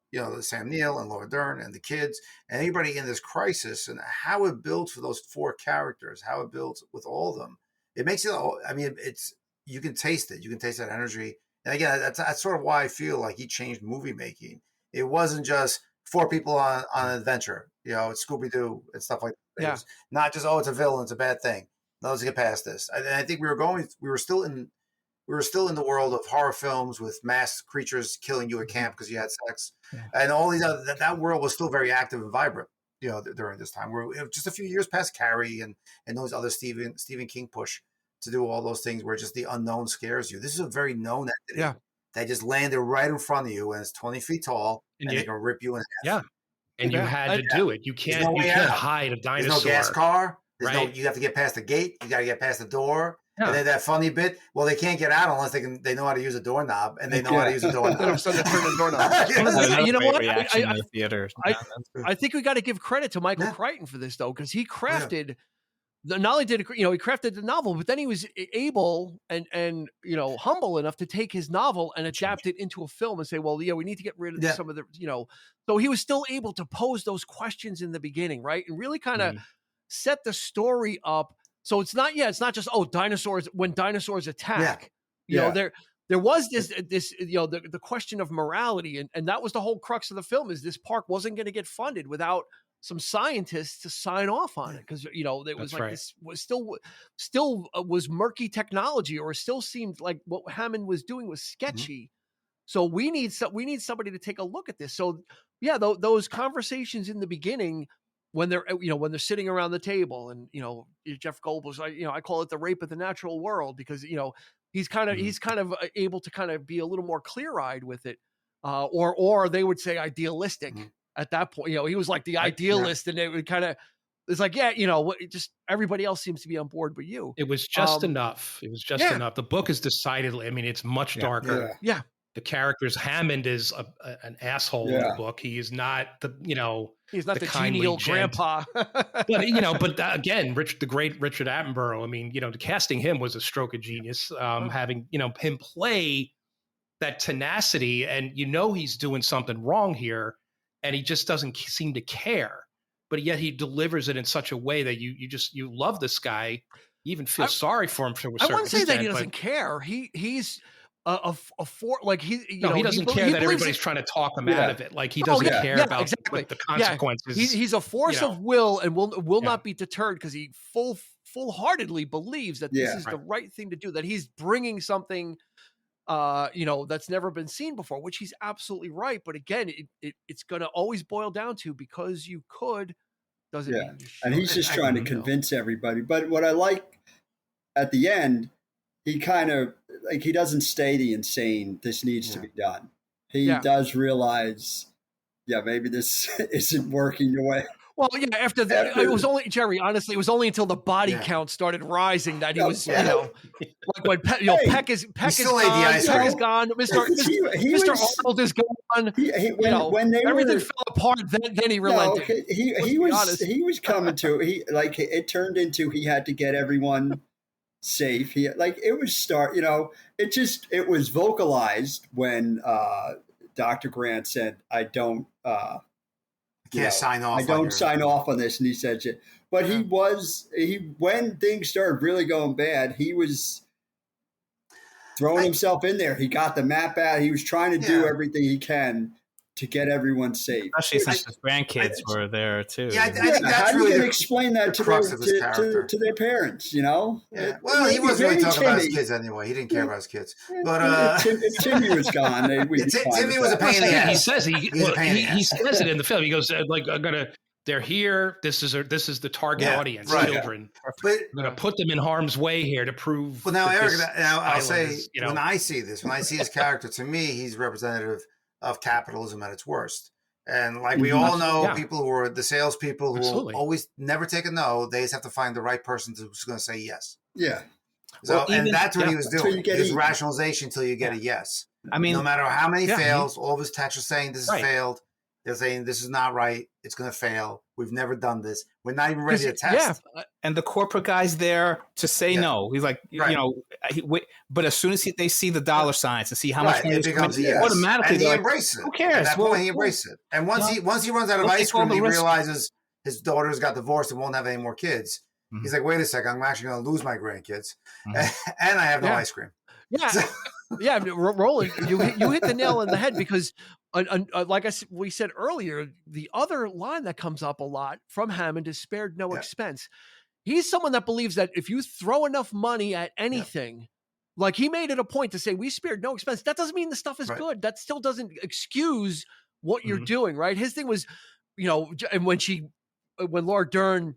Sam Neill and Laura Dern and the kids and anybody in this crisis, and how it builds for those four characters, how it builds with all of them, it makes it. I mean, you can taste it. You can taste that energy. And again, that's sort of why I feel like he changed movie making. It wasn't just four people on an adventure, Scooby Doo and stuff like that. Yeah. Not just it's a villain, it's a bad thing. No, let's get past this. And I think we were still in the world of horror films with masked creatures killing you at camp because you had sex, and all these other. That world was still very active and vibrant, during this time. We're just a few years past Carrie and those other Stephen King push to do all those things where just the unknown scares you. This is a very known entity. Yeah, they just landed right in front of you, and it's 20 feet tall, and they can rip you in half. Yeah, and you had to do it. You can't hide a dinosaur. There's no gas car. Right. You have to get past the gate. You got to get past the door. Yeah. And then that funny bit, well, they can't get out unless they know how to use a doorknob, and they know how to use a doorknob. You know what? I think we got to give credit to Michael Crichton for this, though, because he crafted not only did he crafted the novel, but then he was able and humble enough to take his novel and adapt it into a film and say, well, we need to get rid of some of the So he was still able to pose those questions in the beginning, right, and really kind of set the story up. So it's not just dinosaurs when dinosaurs attack. They're there was this the question of morality, and that was the whole crux of the film, is this park wasn't going to get funded without some scientists to sign off on it, because it was this was still was murky technology, or still seemed like what Hammond was doing was sketchy. So we need somebody to take a look at this. So yeah, those conversations in the beginning, when they're sitting around the table, and Jeff Goldblum's, I call it the rape of the natural world, because he's kind of able to kind of be a little more clear-eyed with it, or they would say idealistic at that point. He was like the idealist, and it would kind of, it's like, just everybody else seems to be on board but you. It was just enough. It was just enough. The book is decidedly, it's much darker. Yeah. The characters, Hammond is an asshole in the book. He is not he's not the genial grandpa. but again, the great Richard Attenborough. Casting him was a stroke of genius. Having him play that tenacity, and he's doing something wrong here, and he just doesn't seem to care. But yet he delivers it in such a way that you love this guy. You even feel sorry for him to a certain extent. I wouldn't say that he doesn't care. He's he doesn't care that everybody's trying to talk him out of it. Like, he doesn't care about the consequences. He's a force of will, and will not be deterred, because he full-heartedly believes that this is the right thing to do, that he's bringing something that's never been seen before, which he's absolutely right. But again, it's going to always boil down to, because you could doesn't mean you should. And he's just trying to convince everybody. But what I like at the end, he kind of, he doesn't stay the insane, this needs to be done. He does realize, maybe this isn't working the way. Well, after that, it was only, Gerry, honestly, it was only until the body count started rising that he was, like when Peck is gone, Peck is gone, Mr. Arnold is gone, when everything fell apart, then he relented. He was coming to, it turned into, he had to get everyone safe. It was vocalized when Dr. Grant said, I don't sign off. I don't sign off on this, and he said it. But when things started really going bad, he was throwing himself in there. He got the map out. He was trying to do everything he can to get everyone safe. Especially since his grandkids were there too. Yeah, I think that's how really do you explain that to their parents? Well, he wasn't really talking about his kids anyway. He didn't care about his kids. But Timmy was gone. Timmy was a pain in the ass. He says he says it in the film. He goes they're here. This is the target audience, children. But I'm going to put them in harm's way here to prove. Well, now, Eric, I'll say, when I see this, when I see his character, to me, he's representative of capitalism at its worst. And like we all know, people who are the salespeople who will always never take a no, they just have to find the right person who's going to say yes. Yeah. So, and that's what he was doing. His rationalization until you get a yes. No matter how many fails, all of his texts are saying this has failed. They're saying this is not right. It's going to fail. We've never done this. We're not even ready to test. Yeah, and the corporate guy's there to say no. He's like, but as soon as they see the dollar signs and see how much money it becomes automatically, and he embraces it. Who cares? At that point, he embraces it. And once he runs out of ice cream, he realizes his daughter's got divorced and won't have any more kids. Mm-hmm. He's like, wait a second, I'm actually going to lose my grandkids, and I have no ice cream. Yeah, Roland, you hit the nail on the head, because like we said earlier, the other line that comes up a lot from Hammond is spared no expense. He's someone that believes that if you throw enough money at anything, like he made it a point to say, we spared no expense. That doesn't mean the stuff is good. That still doesn't excuse what you're doing, right? His thing was, and when Laura Dern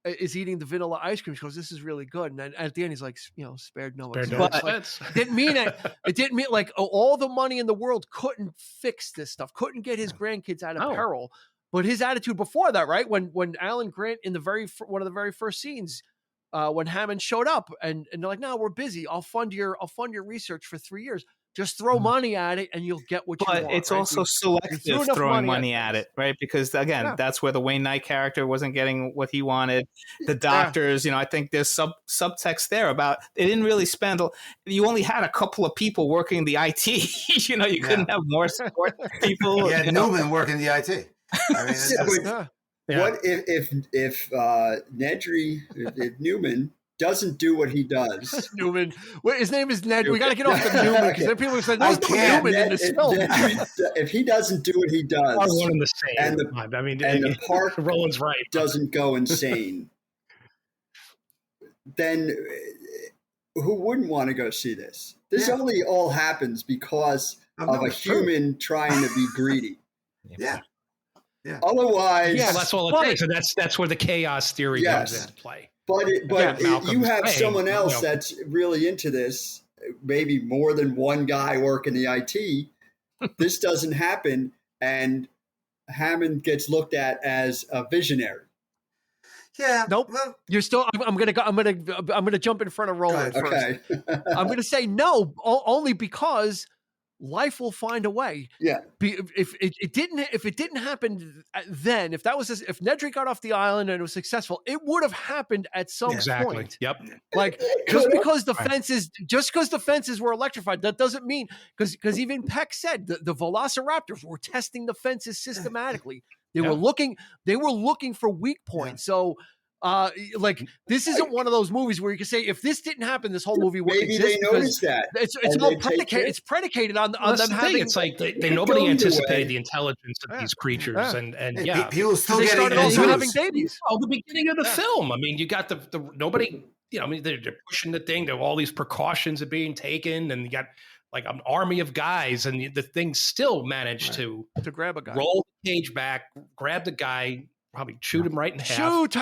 is eating the vanilla ice cream, she goes, this is really good. And then at the end, he's like, spared no expense. It didn't mean like all the money in the world couldn't fix this stuff, couldn't get his grandkids out of peril. But his attitude before that, right? When Alan Grant in one of the very first scenes, when Hammond showed up and they're like, no, we're busy. I'll fund your research for 3 years. Just throw money at it and you'll get what you want. But it's also selective throwing money at it, right? Because again, that's where the Wayne Knight character wasn't getting what he wanted. The doctors, I think there's subtext there about they didn't really spend. You only had a couple of people working the IT. You couldn't have more support people. Yeah, Newman working the IT. What if Nedry, if Newman doesn't do what he does. Newman. His name is Ned. We got to get off the Newman because then people are saying, there's no Newman in this film. If he doesn't do what he does, one and the same. And the park Roland's right. doesn't go insane, then who wouldn't want to go see this? This only all happens because of a human trying to be greedy. Yeah. Otherwise, that's all it takes. And that's where the chaos theory comes into play. But you have someone else that's really into this, maybe more than one guy working the IT. This doesn't happen, and Hammond gets looked at as a visionary. Yeah. Nope. Well, you're still. I'm gonna jump in front of Roland first. Okay. I'm gonna say no, only because life will find a way. Yeah. If it didn't happen then, if Nedry got off the island and it was successful, it would have happened at some point. Yep. Like just because the fences were electrified, that doesn't mean because even Peck said the Velociraptors were testing the fences systematically. They were looking for weak points. So this isn't one of those movies where you can say if this didn't happen, this whole movie wouldn't exist. Maybe they noticed that. It's all predicated. It's predicated on them having. It's like nobody anticipated the intelligence of these creatures, and people still started also having babies. Oh, the beginning of the film. I mean, you got the nobody. I mean, they're pushing the thing. There all these precautions are being taken, and you got like an army of guys, and the thing still managed to grab a guy, roll the cage back, grab the guy. Probably shoot him right in half.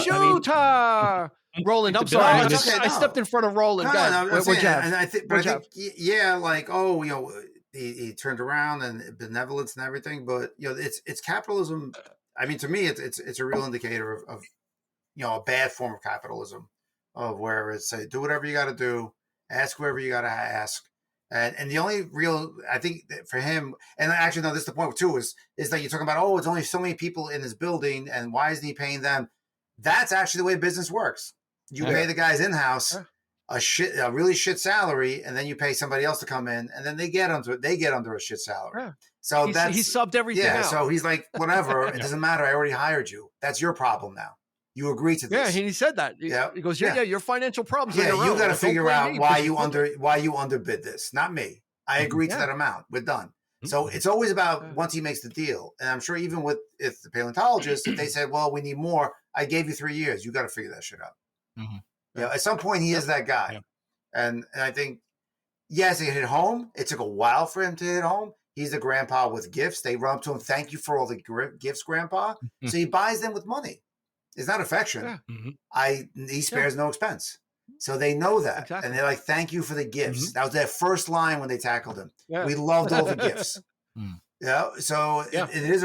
Shooter! Roland, I'm sorry. I stepped in front of Roland. He turned around and benevolence and everything, but it's capitalism. I mean, to me, it's a real indicator of a bad form of capitalism, of where it's say do whatever you got to do, ask whoever you got to ask. And the only real, I think for him, and actually, no, this is the point too, is that you're talking about, it's only so many people in this building, and why isn't he paying them? That's actually the way business works. You pay the guys in-house a really shit salary, and then you pay somebody else to come in, and then they get under a shit salary. Yeah. So he subbed everything out. So he's like, whatever, it doesn't matter. I already hired you. That's your problem now. You agree to this. Yeah, he said that. He goes, your financial problems. Yeah, you got to figure out why you underbid this, not me. I agreed to that amount. We're done. So it's always about once he makes the deal. And I'm sure even if the paleontologists, if they said, well, we need more, I gave you 3 years. You got to figure that shit out. Mm-hmm. At some point he is that guy. Yeah. And I think, yes, it hit home. It took a while for him to hit home. He's the grandpa with gifts. They run up to him, thank you for all the gifts, grandpa. Mm-hmm. So he buys them with money. It's not affection. Yeah. Mm-hmm. He spares no expense. So they know that. Exactly. And they're like, thank you for the gifts. Mm-hmm. That was their first line when they tackled him. Yeah. We loved all the gifts. So it is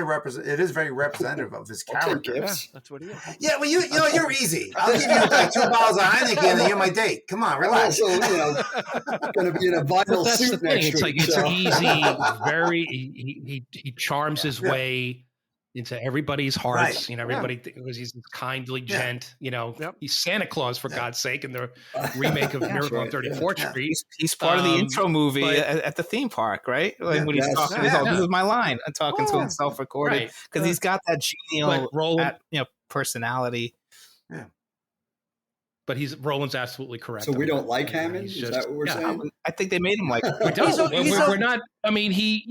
very representative of his character. Yeah, that's what he is. Yeah, well, you're easy. I'll give you like 2 bottles of Heineken and you're my date. Come on, relax. Going to be in a vinyl suit next week. It's easy. He charms his way into everybody's hearts, everybody because he's a kindly gent, he's Santa Claus for God's sake in the remake of Miracle on 34th Street. He's part of the intro movie at the theme park, right? Like when he's talking, this is my line. I'm talking to him self-recorded because he's got that genial personality. Yeah. But Roland's absolutely correct. So we don't like Hammond? Is that what we're saying? I think they made him like we're not. I mean, he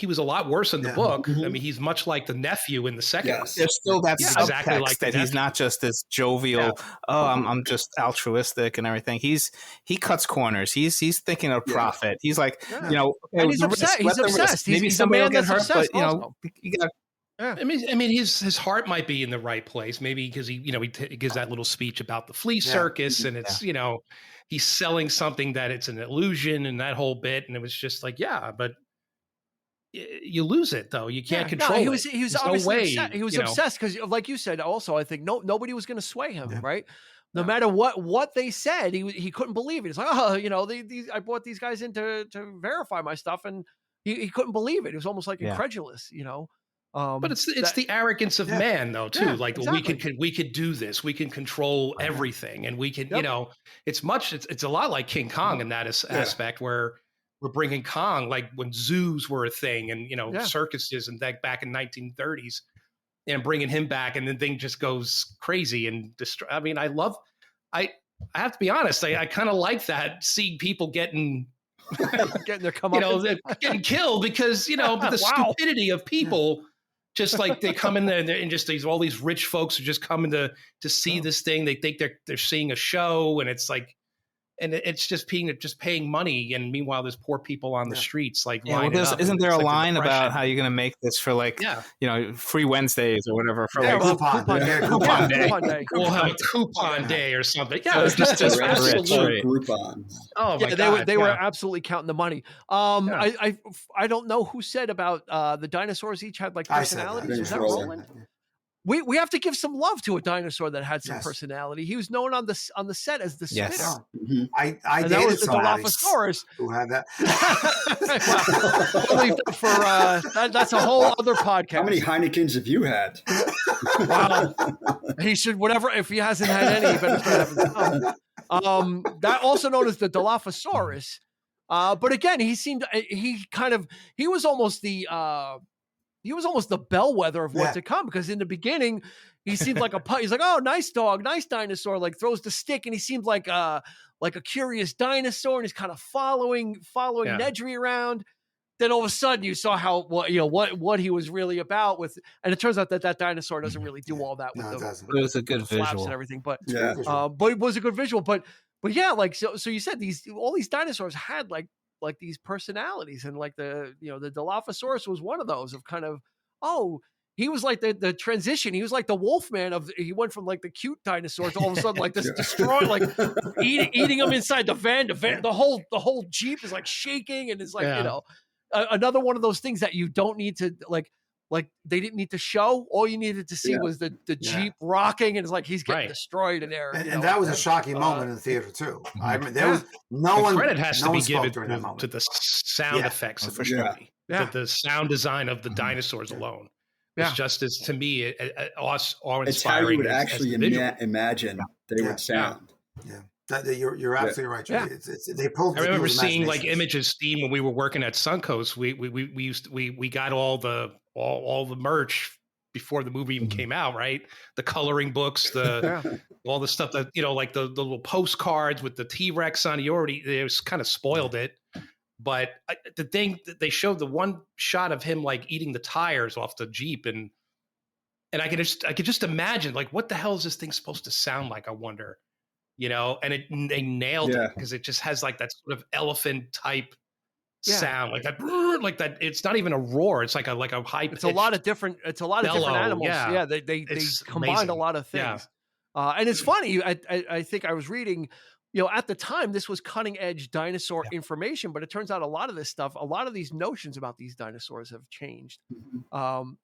was a lot worse in the book. Mm-hmm. I mean, he's much like the nephew in the second. Yes. There's still that subtext exactly like that he's not just this jovial. I'm just altruistic and everything. He cuts corners. He's thinking of profit. He's like, and he's obsessed. He's obsessed. Maybe somebody will get hurt, but you got. Yeah. I mean, his heart might be in the right place. Maybe because he gives that little speech about the flea circus, and it's he's selling something that it's an illusion and that whole bit, and it was just like but you lose it though. You can't control. He was obviously upset. He was obsessed because, like you said, also I think nobody was going to sway him, right? No matter what they said, he couldn't believe it. It's like, I brought these guys in to verify my stuff, and he couldn't believe it. It was almost like incredulous, But it's the arrogance of man, though, too. Like exactly. we could do this. We can control everything, and we can, it's a lot like King Kong in that aspect, where we're bringing Kong like when zoos were a thing, and circuses, and that back in 1930s. and bringing him back, and the thing just goes crazy and destroy. I mean, I have to be honest. I kind of like that, seeing people getting their comeuppance, getting killed because the stupidity of people. Just like they come in there and just all these rich folks are just coming to see this thing. They think they're seeing a show, and it's like, and it's just paying money. And meanwhile, there's poor people on the streets lining up. Isn't there a line about how you're going to make this for free Wednesdays or whatever for coupon day? We'll have a coupon day or something. Yeah, it's just absolute Groupons. Oh my God! They were absolutely counting the money. I don't know who said about the dinosaurs each had like personalities. Is that Roland? We have to give some love to a dinosaur that had some personality. He was known on the set as the Spitter. Yes. Mm-hmm. I dated the Dilophosaurus who had that. That's a whole other podcast. How many Heinekens have you had? Wow. He should, whatever, if he hasn't had any, he better start having some. That also known as the Dilophosaurus. But again, he was almost the bellwether of what's to come, because in the beginning he seemed like he's like, oh, nice dog, nice dinosaur, like throws the stick, and he seemed like a curious dinosaur, and he's kind of following Nedry around. Then all of a sudden you saw what he was really about with, and it turns out that dinosaur doesn't really do all that with it was a good visual and everything, but it was a good visual, but yeah, like so you said all these dinosaurs had like these personalities, and like the Dilophosaurus was one of those of kind of, he was like the transition. He was like the Wolfman he went from like the cute dinosaur to all of a sudden like this destroy, like eating them inside the van. The whole Jeep is like shaking, and it's like, another one of those things that you don't need to like they didn't need to show. All you needed to see was the Jeep rocking, and it's like he's getting destroyed in there. And that was a shocking moment in the theater too. I mean, there was no one. Credit has to be given to the sound effects of the movie. The sound design of the dinosaurs alone was just as, to me, awe-inspiring. It's how you would actually imagine they would sound. Yeah. You're absolutely right. Yeah. They pulled. I remember seeing like images, Steve, when we were working at Suncoast. We got all the merch before the movie even came out, right? The coloring books, all the stuff that like the little postcards with the T-Rex on. It was kind of spoiled it. But the thing that they showed, the one shot of him like eating the tires off the Jeep, and I could just imagine, like, what the hell is this thing supposed to sound like? I wonder. And they nailed it, because it just has like that sort of elephant type sound, like that. It's not even a roar. It's like a high. It's a lot of different animals. Yeah, they combined amazing. A lot of things. Yeah. And it's funny. I think I was reading, at the time this was cutting edge dinosaur information, but it turns out a lot of this stuff, a lot of these notions about these dinosaurs have changed.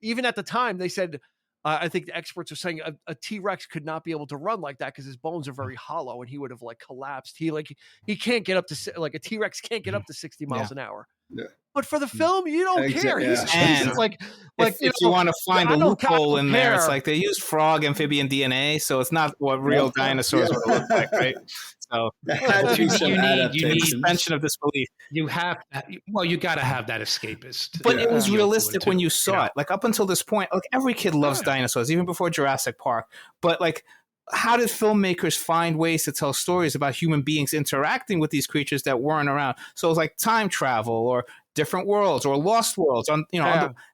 Even at the time, they said. I think the experts are saying a T-Rex could not be able to run like that because his bones are very hollow, and he would have like collapsed. He can't get up to, like, a T-Rex can't get up to 60 miles an hour. Yeah. But for the film, you don't care. He's like if you want to find a loophole in there, it's like they use frog amphibian DNA, so it's not what real dinosaurs would look like, right? So you need suspension of disbelief. You got to have that escapist. But it was realistic when you saw it. Like, up until this point, like, every kid loves dinosaurs, even before Jurassic Park. But like, how did filmmakers find ways to tell stories about human beings interacting with these creatures that weren't around? So it was like time travel or different worlds or lost worlds.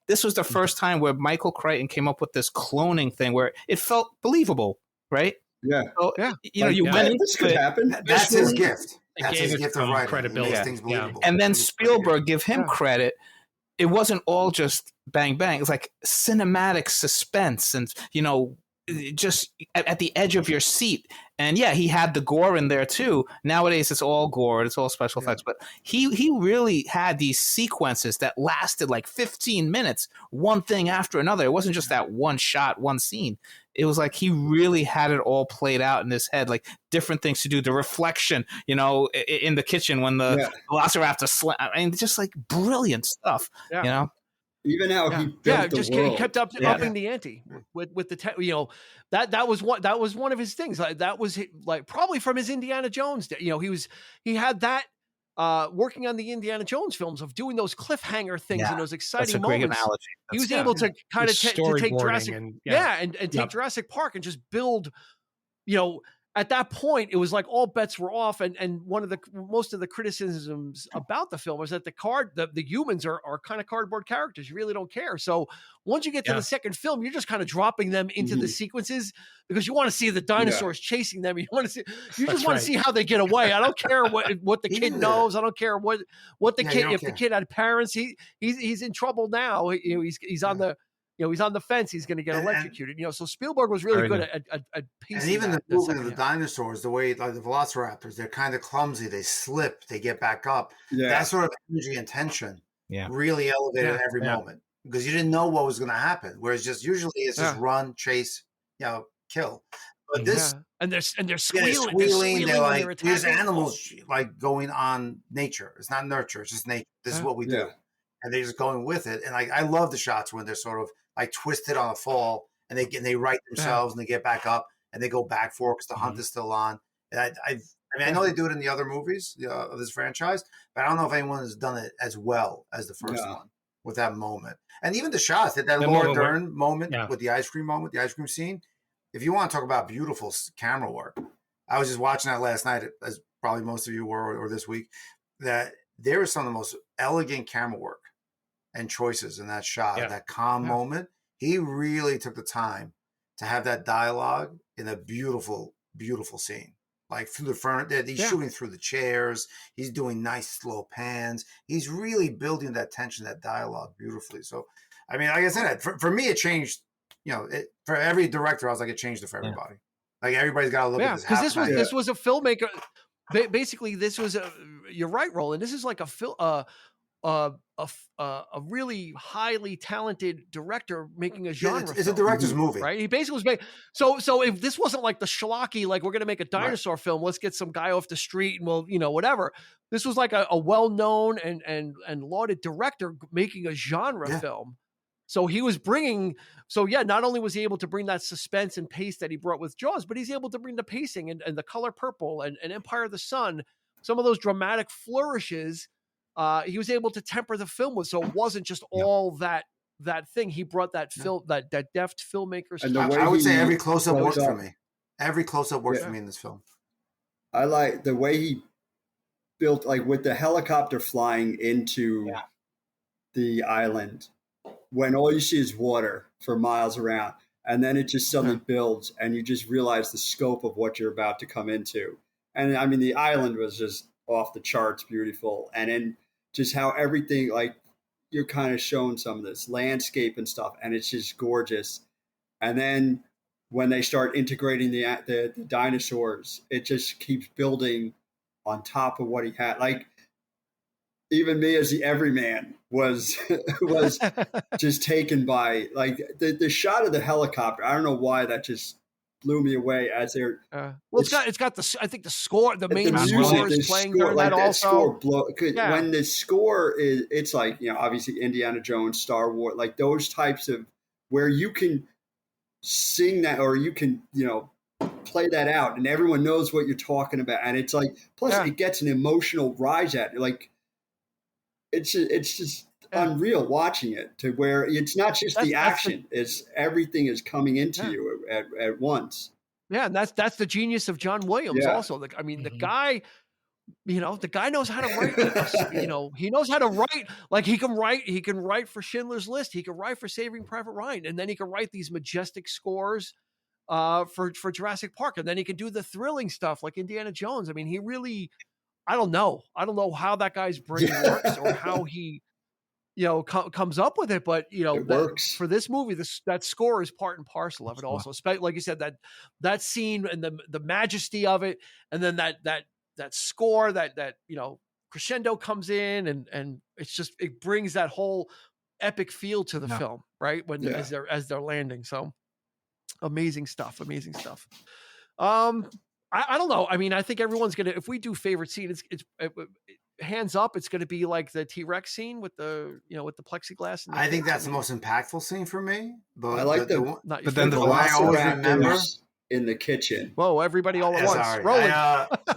This was the first time where Michael Crichton came up with this cloning thing where it felt believable, right? Yeah. So, you went into this could happen. That's his gift. That's his gift of writing. Credibility. And then Spielberg, give him credit. It wasn't all just bang bang. It's like cinematic suspense and just at the edge of your seat. And he had the gore in there too. Nowadays it's all gore, it's all special effects, but he really had these sequences that lasted like 15 minutes, one thing after another. It wasn't just that one shot, one scene. It was like he really had it all played out in his head, like different things to do. The reflection, in the kitchen when the velociraptor I mean, just like brilliant stuff, Even how he built the world. He kept upping the ante with the that was one of his things. Like, that was like probably from his Indiana Jones day. He had that working on the Indiana Jones films, of doing those cliffhanger things and those exciting that's a great moments. analogy. He was able to kind of take Jurassic, and take Jurassic Park and just build, at that point, it was like all bets were off. And most of the criticisms about the film was that the humans are kind of cardboard characters. You really don't care. So once you get to the second film, you're just kind of dropping them into the sequences because you want to see the dinosaurs chasing them. You just want to see how they get away. I don't care what the kid knows. I don't care what the kid, if the kid had parents, he's in trouble now. He's on the, he's on the fence. He's going to get electrocuted. So Spielberg was really good at piecing. And even the movement of the dinosaurs, the way like the velociraptors, they're kind of clumsy. They slip, they get back up. Yeah. That sort of energy and tension really elevated every moment because you didn't know what was going to happen. Whereas usually it's just run, chase, kill. But this and they're squealing. They're squealing. They're like there's animals like going on nature. It's not nurture. It's just nature. This is what we do. And they're just going with it. And I love the shots when they're sort of like twisted on a fall and they right themselves and they get back up and they go back for it because the hunt is still on. And I know they do it in the other movies of this franchise, but I don't know if anyone has done it as well as the first one with that moment. And even the shots, that Laura Dern moment with the ice cream scene. If you want to talk about beautiful camera work, I was just watching that last night, as probably most of you were, or this week, that there was some of the most elegant camera work and choices in that shot, that calm moment. He really took the time to have that dialogue in a beautiful, beautiful scene. Like through the front, he's shooting through the chairs. He's doing nice slow pans. He's really building that tension, that dialogue beautifully. So, I mean, like I said, for me, it changed. For every director, I was like, it changed it for everybody. Like everybody's got to look at this. Because this was a filmmaker. Basically, this was you're right, Roland. This is like a really highly talented director making a genre film. It's a director's movie, right? He basically was making. So if this wasn't like the schlocky, like we're going to make a dinosaur film, let's get some guy off the street and we'll, whatever. This was like a well-known and lauded director making a genre film. So he was bringing, not only was he able to bring that suspense and pace that he brought with Jaws, but he's able to bring the pacing and the color purple and Empire of the Sun, some of those dramatic flourishes. He was able to temper the film with, so it wasn't just all that thing. He brought that that deft filmmaker. I would say every close-up worked for me. Every close-up worked for me in this film. I like the way he built, like with the helicopter flying into the island, when all you see is water for miles around, and then it just suddenly builds, and you just realize the scope of what you're about to come into. And I mean, the island was just off the charts beautiful, and then just how everything, like you're kind of showing some of this landscape and stuff, and it's just gorgeous. And then when they start integrating the dinosaurs, it just keeps building on top of what he had. Like even me as the everyman was just taken by like the shot of the helicopter. I don't know why that just blew me away as they're. It's got I think the score, the main score is playing during that also. When the score is, it's like, obviously Indiana Jones, Star Wars, like those types of where you can sing that or you can, play that out and everyone knows what you're talking about. And it's like, plus it gets an emotional rise at it. Like it's just unreal watching it to where it's not just the action, it's everything is coming into you at once. Yeah. And that's the genius of John Williams also. Like, I mean, the guy, the guy knows how to write, he knows how to write, like he can write for Schindler's List. He can write for Saving Private Ryan. And then he can write these majestic scores for Jurassic Park. And then he can do the thrilling stuff like Indiana Jones. I mean, he really, I don't know how that guy's brain works or how he, comes up with it, but it works. For this movie, that score is part and parcel of it. Also, like you said, that scene and the majesty of it, and then that score that crescendo comes in, and it brings that whole epic feel to the film, right? As they're landing. So amazing stuff. I don't know. I mean, I think everyone's gonna. If we do favorite scene, it's hands up. It's going to be like the T-Rex scene with the plexiglass. I think that's the most impactful scene for me. But I like the but then the one I always remember in the Kitchen. Whoa, everybody all at once. Sorry. Roland.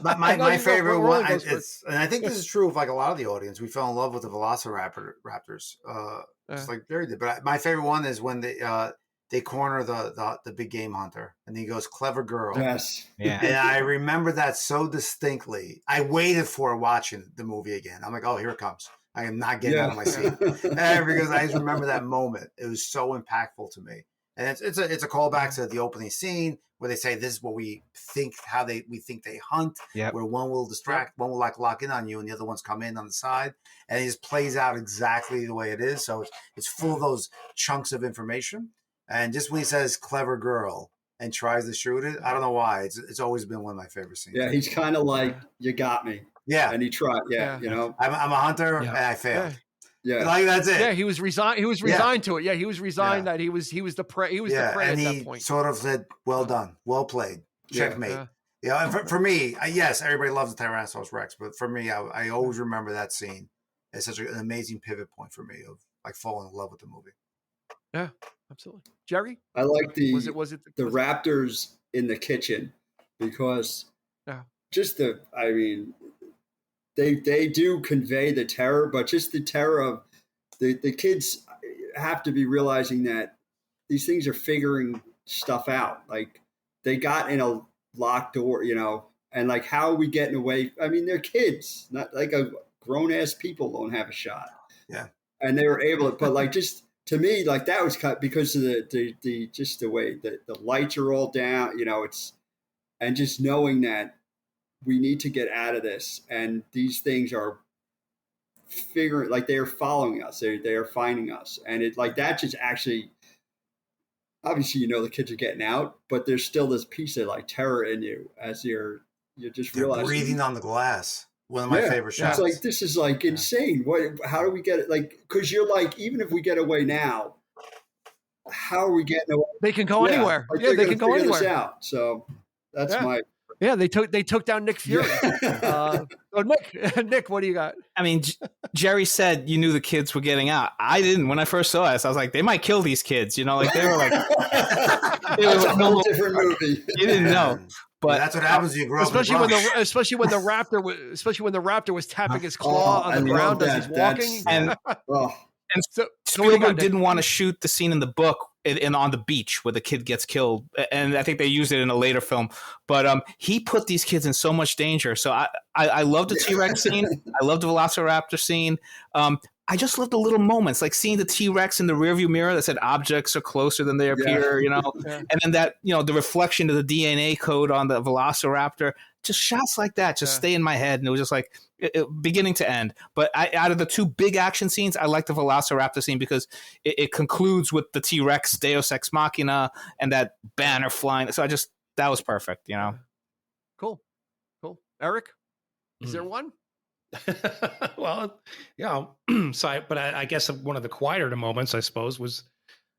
My favorite one, and I think this is true of like a lot of the audience. We fell in love with the Velociraptors, just like Gerry did. But my favorite one is when they corner the big game hunter, and he goes, "Clever girl." Yes. Yeah. And I remember that so distinctly. I waited for watching the movie again. I'm like, oh, here it comes. I am not getting out of my seat because I just remember that moment. It was so impactful to me. And it's a callback to the opening scene where they say this is what we think, we think they hunt, where one will distract, one will like lock in on you, and the other ones come in on the side, and it just plays out exactly the way it is. So it's full of those chunks of information. And just when he says "clever girl" and tries to shoot it, I don't know why. It's always been one of my favorite scenes. Yeah, he's kind of like, you got me. Yeah, and he tried. Yeah, you know, I'm a hunter and I failed. Yeah, like that's it. Yeah, he was resigned. He was resigned to it. Yeah, he was resigned that he was the prey. He was the prey and at he that point. sort of said, "Well done, well played, checkmate." Yeah, and for me, yes, everybody loves the Tyrannosaurus Rex, but for me, I always remember that scene as such an amazing pivot point for me of like falling in love with the movie. Yeah, absolutely. Gerry, I like the Raptors in the kitchen because just they do convey the terror, but just the terror of the kids have to be realizing that these things are figuring stuff out. Like they got in a locked door, you know, and like, how are we getting away? I mean, they're kids, not like a grown ass people don't have a shot. Yeah. And they were able to, but like, just to me, like that was cut because of the just the way that the lights are all down, you know, and just knowing that we need to get out of this, and these things are figuring, like they are following us, they are finding us, and it like that just actually, obviously, you know, the kids are getting out, but there's still this piece of like terror in you as you're just realizing breathing on the glass. One of my favorite shots. It's like, this is like insane. How do we get it? Like, because you're like, even if we get away now, how are we getting away? They can go anywhere. Like they can go anywhere. This out. So that's my. Yeah, they took down Nick Fury. Nick, what do you got? I mean, Gerry said you knew the kids were getting out. I didn't. When I first saw this, I was like, they might kill these kids. You know, like they were like, it was a whole different movie. You didn't know. But that's what happens when you grow up. Especially when the raptor was tapping his claw on the ground as he's walking. And Spielberg didn't want to shoot the scene in the book and on the beach where the kid gets killed, and I think they used it in a later film. But he put these kids in so much danger. So I love the T-Rex scene. I love the Velociraptor scene. I just love the little moments, like seeing the T-Rex in the rearview mirror that said objects are closer than they appear, you know, and then that, you know, the reflection of the DNA code on the Velociraptor, just shots like that just stay in my head. And it was just like beginning to end. But out of the two big action scenes, I like the Velociraptor scene because it concludes with the T-Rex Deus Ex Machina and that banner flying. So that was perfect, you know? Cool. Eric, is there one? Well, yeah. But I guess one of the quieter moments, I suppose, was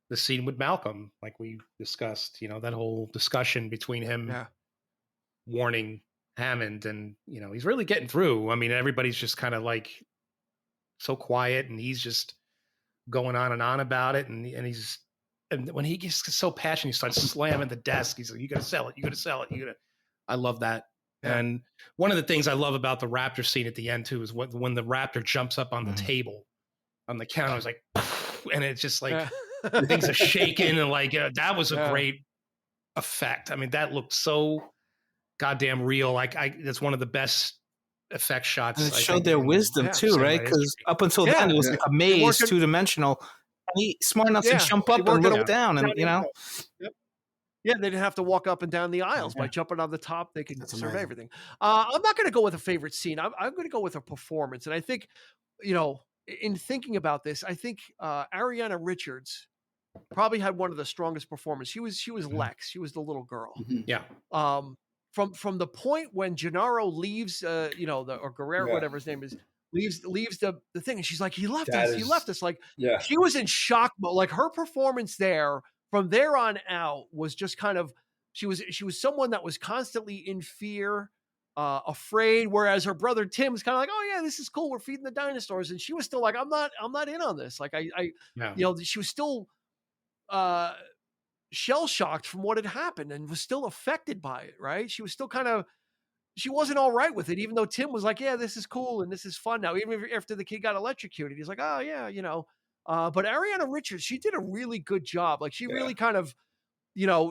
the scene with Malcolm, like we discussed. You know, that whole discussion between him warning Hammond, and you know, he's really getting through. I mean, everybody's just kind of like so quiet, and he's just going on and on about it, and when he gets so passionate, he starts slamming the desk. He's like, "You got to sell it. You got to sell it. You got to." I love that. And one of the things I love about the raptor scene at the end too is when the raptor jumps up on the table, on the counter, it's like, and it's just like things are shaking, and like that was a great effect. I mean, that looked so goddamn real. Like that's one of the best effect shots. And it showed their wisdom too, right? Because up until then it was like a maze, 2-dimensional. And he's smart enough to jump up and look down, and you know. Yeah, they didn't have to walk up and down the aisles. By jumping on the top, they can serve everything. I'm not going to go with a favorite scene. I'm going to go with a performance. And I think, you know, in thinking about this, I think Ariana Richards probably had one of the strongest performances. She was Lex. She was the little girl. Yeah. From the point when Gennaro leaves, you know, or Guerrero, whatever his name is, leaves the thing, and she's like, he left us. Like, she was in shock mode. Like her performance there. From there on out was just kind of, she was someone that was constantly in fear, afraid. Whereas her brother Tim's kind of like, oh yeah, this is cool. We're feeding the dinosaurs, and she was still like, I'm not in on this. Like I you know, she was still, shell-shocked from what had happened and was still affected by it, right? She was still she wasn't all right with it, even though Tim was like, yeah, this is cool and this is fun now. Even after the kid got electrocuted, he's like, oh yeah, but Ariana Richards, she did a really good job. Like she really kind of,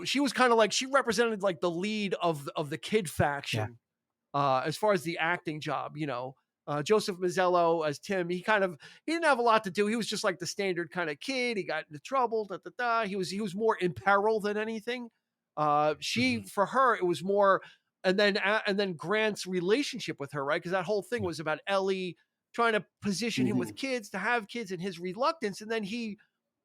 she was kind of like, she represented like the lead of the kid faction as far as the acting job, Joseph Mazzello as Tim, he didn't have a lot to do. He was just like the standard kind of kid. He got into trouble. He was more in peril than anything. For her, it was more, and then Grant's relationship with her, right? Because that whole thing was about Ellie trying to position him with kids, to have kids, and his reluctance. And then he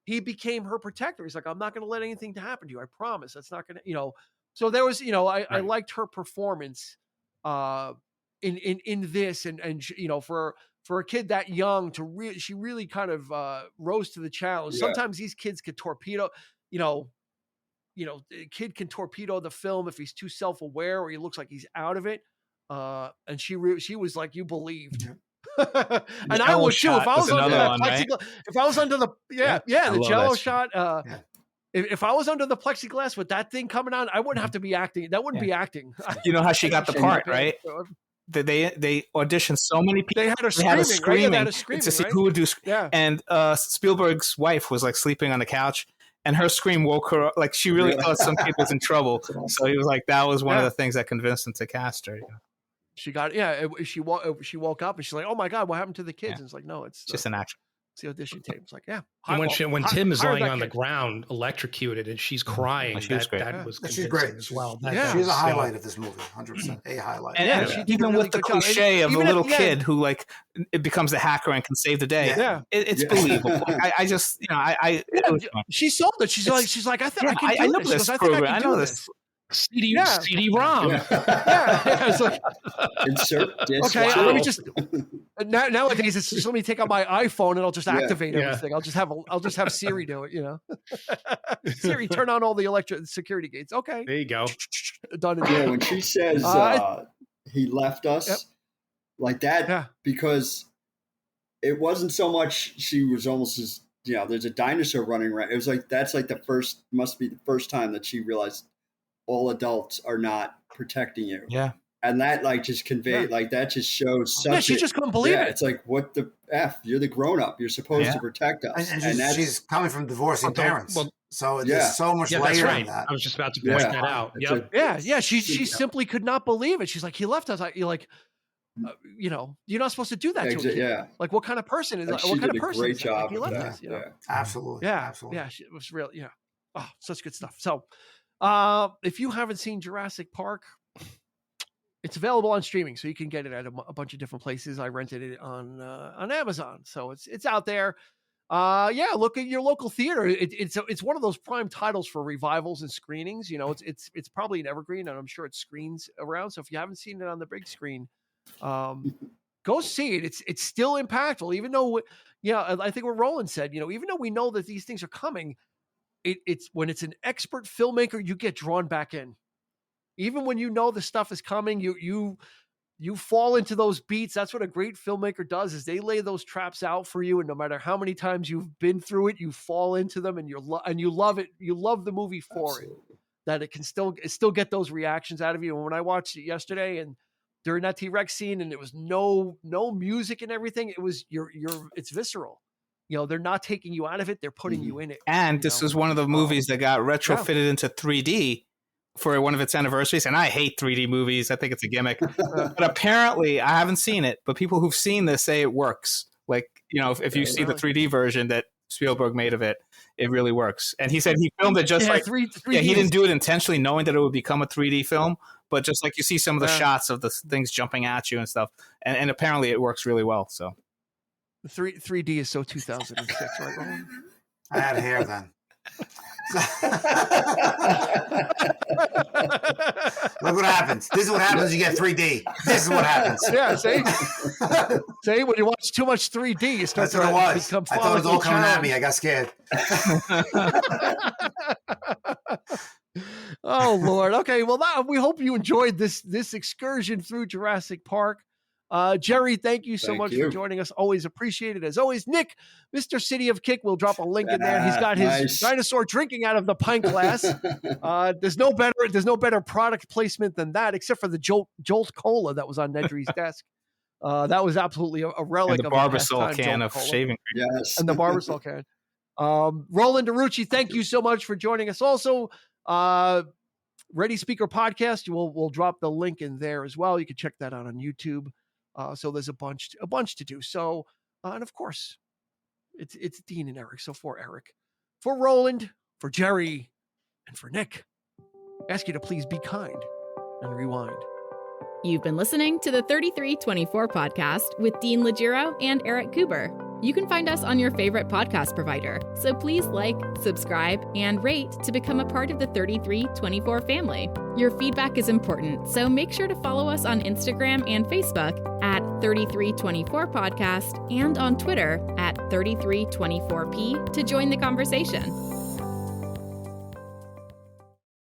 became her protector. He's like, I'm not going to let anything to happen to you. I promise. That's not going to, So there was, I liked her performance in this, and for a kid that young she really kind of rose to the challenge. Sometimes these kids could torpedo, a kid can torpedo the film if he's too self-aware or he looks like he's out of it. And she was like, you believed. And I would too. If I was under that plexiglass, if I was under the the Jello shot. If I was under the plexiglass with that thing coming on, I wouldn't have to be acting. That wouldn't be acting. You know how she got the part, right? They auditioned so many people. They had her screaming, right? To see who would do. Yeah. And Spielberg's wife was like sleeping on the couch, and her scream woke her up. Like she really thought some kid was in trouble. So he was like, that was one of the things that convinced him to cast her. She got she woke up and she's like, oh my God, what happened to the kids? And it's like, no, it's just an action. It's the audition tape. It's like, and when Tim is lying on the ground electrocuted and she's crying, she was great. That was she's great as well. She's a highlight of this movie, 100% a highlight. And even with the cliche of a little kid who like it becomes a hacker and can save the day, it's believable. I just she sold it. She's like, I know this program. I know this. CD-ROM. It's like, insert disc. Okay, let me just nowadays it's just, let me take out my iPhone and I'll just activate everything. I'll just have Siri do it. Siri, turn on all the security gates. Okay, there you go. Done. When she says he left us like that, because it wasn't so much she was almost as there's a dinosaur running around. It was like must be the first time that she realized all adults are not protecting you. Yeah. And that just conveyed, that just shows such she just couldn't believe it. It's like, what the F? You're the grown up. You're supposed to protect us. And she's coming from divorcing parents. So there's so much layer on that. I was just about to point that out. She simply could not believe it. She's like, he left us. You're like, you're not supposed to do that to a kid. Yeah. Like, what kind of person is that? What kind of person is that? Like, he left us, Absolutely. Absolutely. Yeah. It was real. Yeah. Oh, such good stuff. So, if you haven't seen Jurassic Park, it's available on streaming, so you can get it at a bunch of different places. I rented it on Amazon, so it's out there. Look at your local theater. It's one of those prime titles for revivals and screenings. It's probably an evergreen, and I'm sure it screens around. So if you haven't seen it on the big screen, go see it. It's still impactful, even though I think what Roland said. Even though we know that these things are coming. It's when it's an expert filmmaker, you get drawn back in. Even when the stuff is coming, you fall into those beats. That's what a great filmmaker does, is they lay those traps out for you, and no matter how many times you've been through it, you fall into them, and you love it. You love the movie for it, that it can still get those reactions out of you. And when I watched it yesterday, and during that T-Rex scene, and it was no music and everything, it was it's visceral. They're not taking you out of it; they're putting you in it. And this is one of the movies that got retrofitted into 3D for one of its anniversaries. And I hate 3D movies; I think it's a gimmick. But apparently, I haven't seen it. But people who've seen this say it works. Like if you see the 3D version that Spielberg made of it, it really works. And he said he filmed it just like 3D. He didn't do it intentionally, knowing that it would become a 3D film. But just like you see some of the shots of the things jumping at you and stuff, and apparently it works really well. So. 3D is so 2006, right, Roland? I had hair then. Look what happens. This is what happens when you get 3D. This is what happens. Yeah, see, when you watch too much 3D, you start to become I thought it was all coming at me. I got scared. Oh Lord. Okay, well, we hope you enjoyed this excursion through Jurassic Park. Gerry, thank you so much for joining us. Always appreciated, as always. Nick, Mr. City of Kick, we'll drop a link in there. He's got his dinosaur drinking out of the pint glass. There's no better product placement than that, except for the Jolt Cola that was on Nedry's desk. That was absolutely a relic of the Barbasol can of shaving cream. Yes. And the Barbasol can. Roland Uruci, thank you so much for joining us. Also, Ready Speaker Podcast, we'll drop the link in there as well. You can check that out on YouTube. So there's a bunch to do. So, and of course, it's Dean and Eric. So for Eric, for Roland, for Gerry, and for Nick, I ask you to please be kind and rewind. You've been listening to the 3324 podcast with Dean Legiro and Eric Kuber. You can find us on your favorite podcast provider, so please like, subscribe, and rate to become a part of the 3324 family. Your feedback is important, so make sure to follow us on Instagram and Facebook at 3324 podcast and on Twitter at 3324p to join the conversation.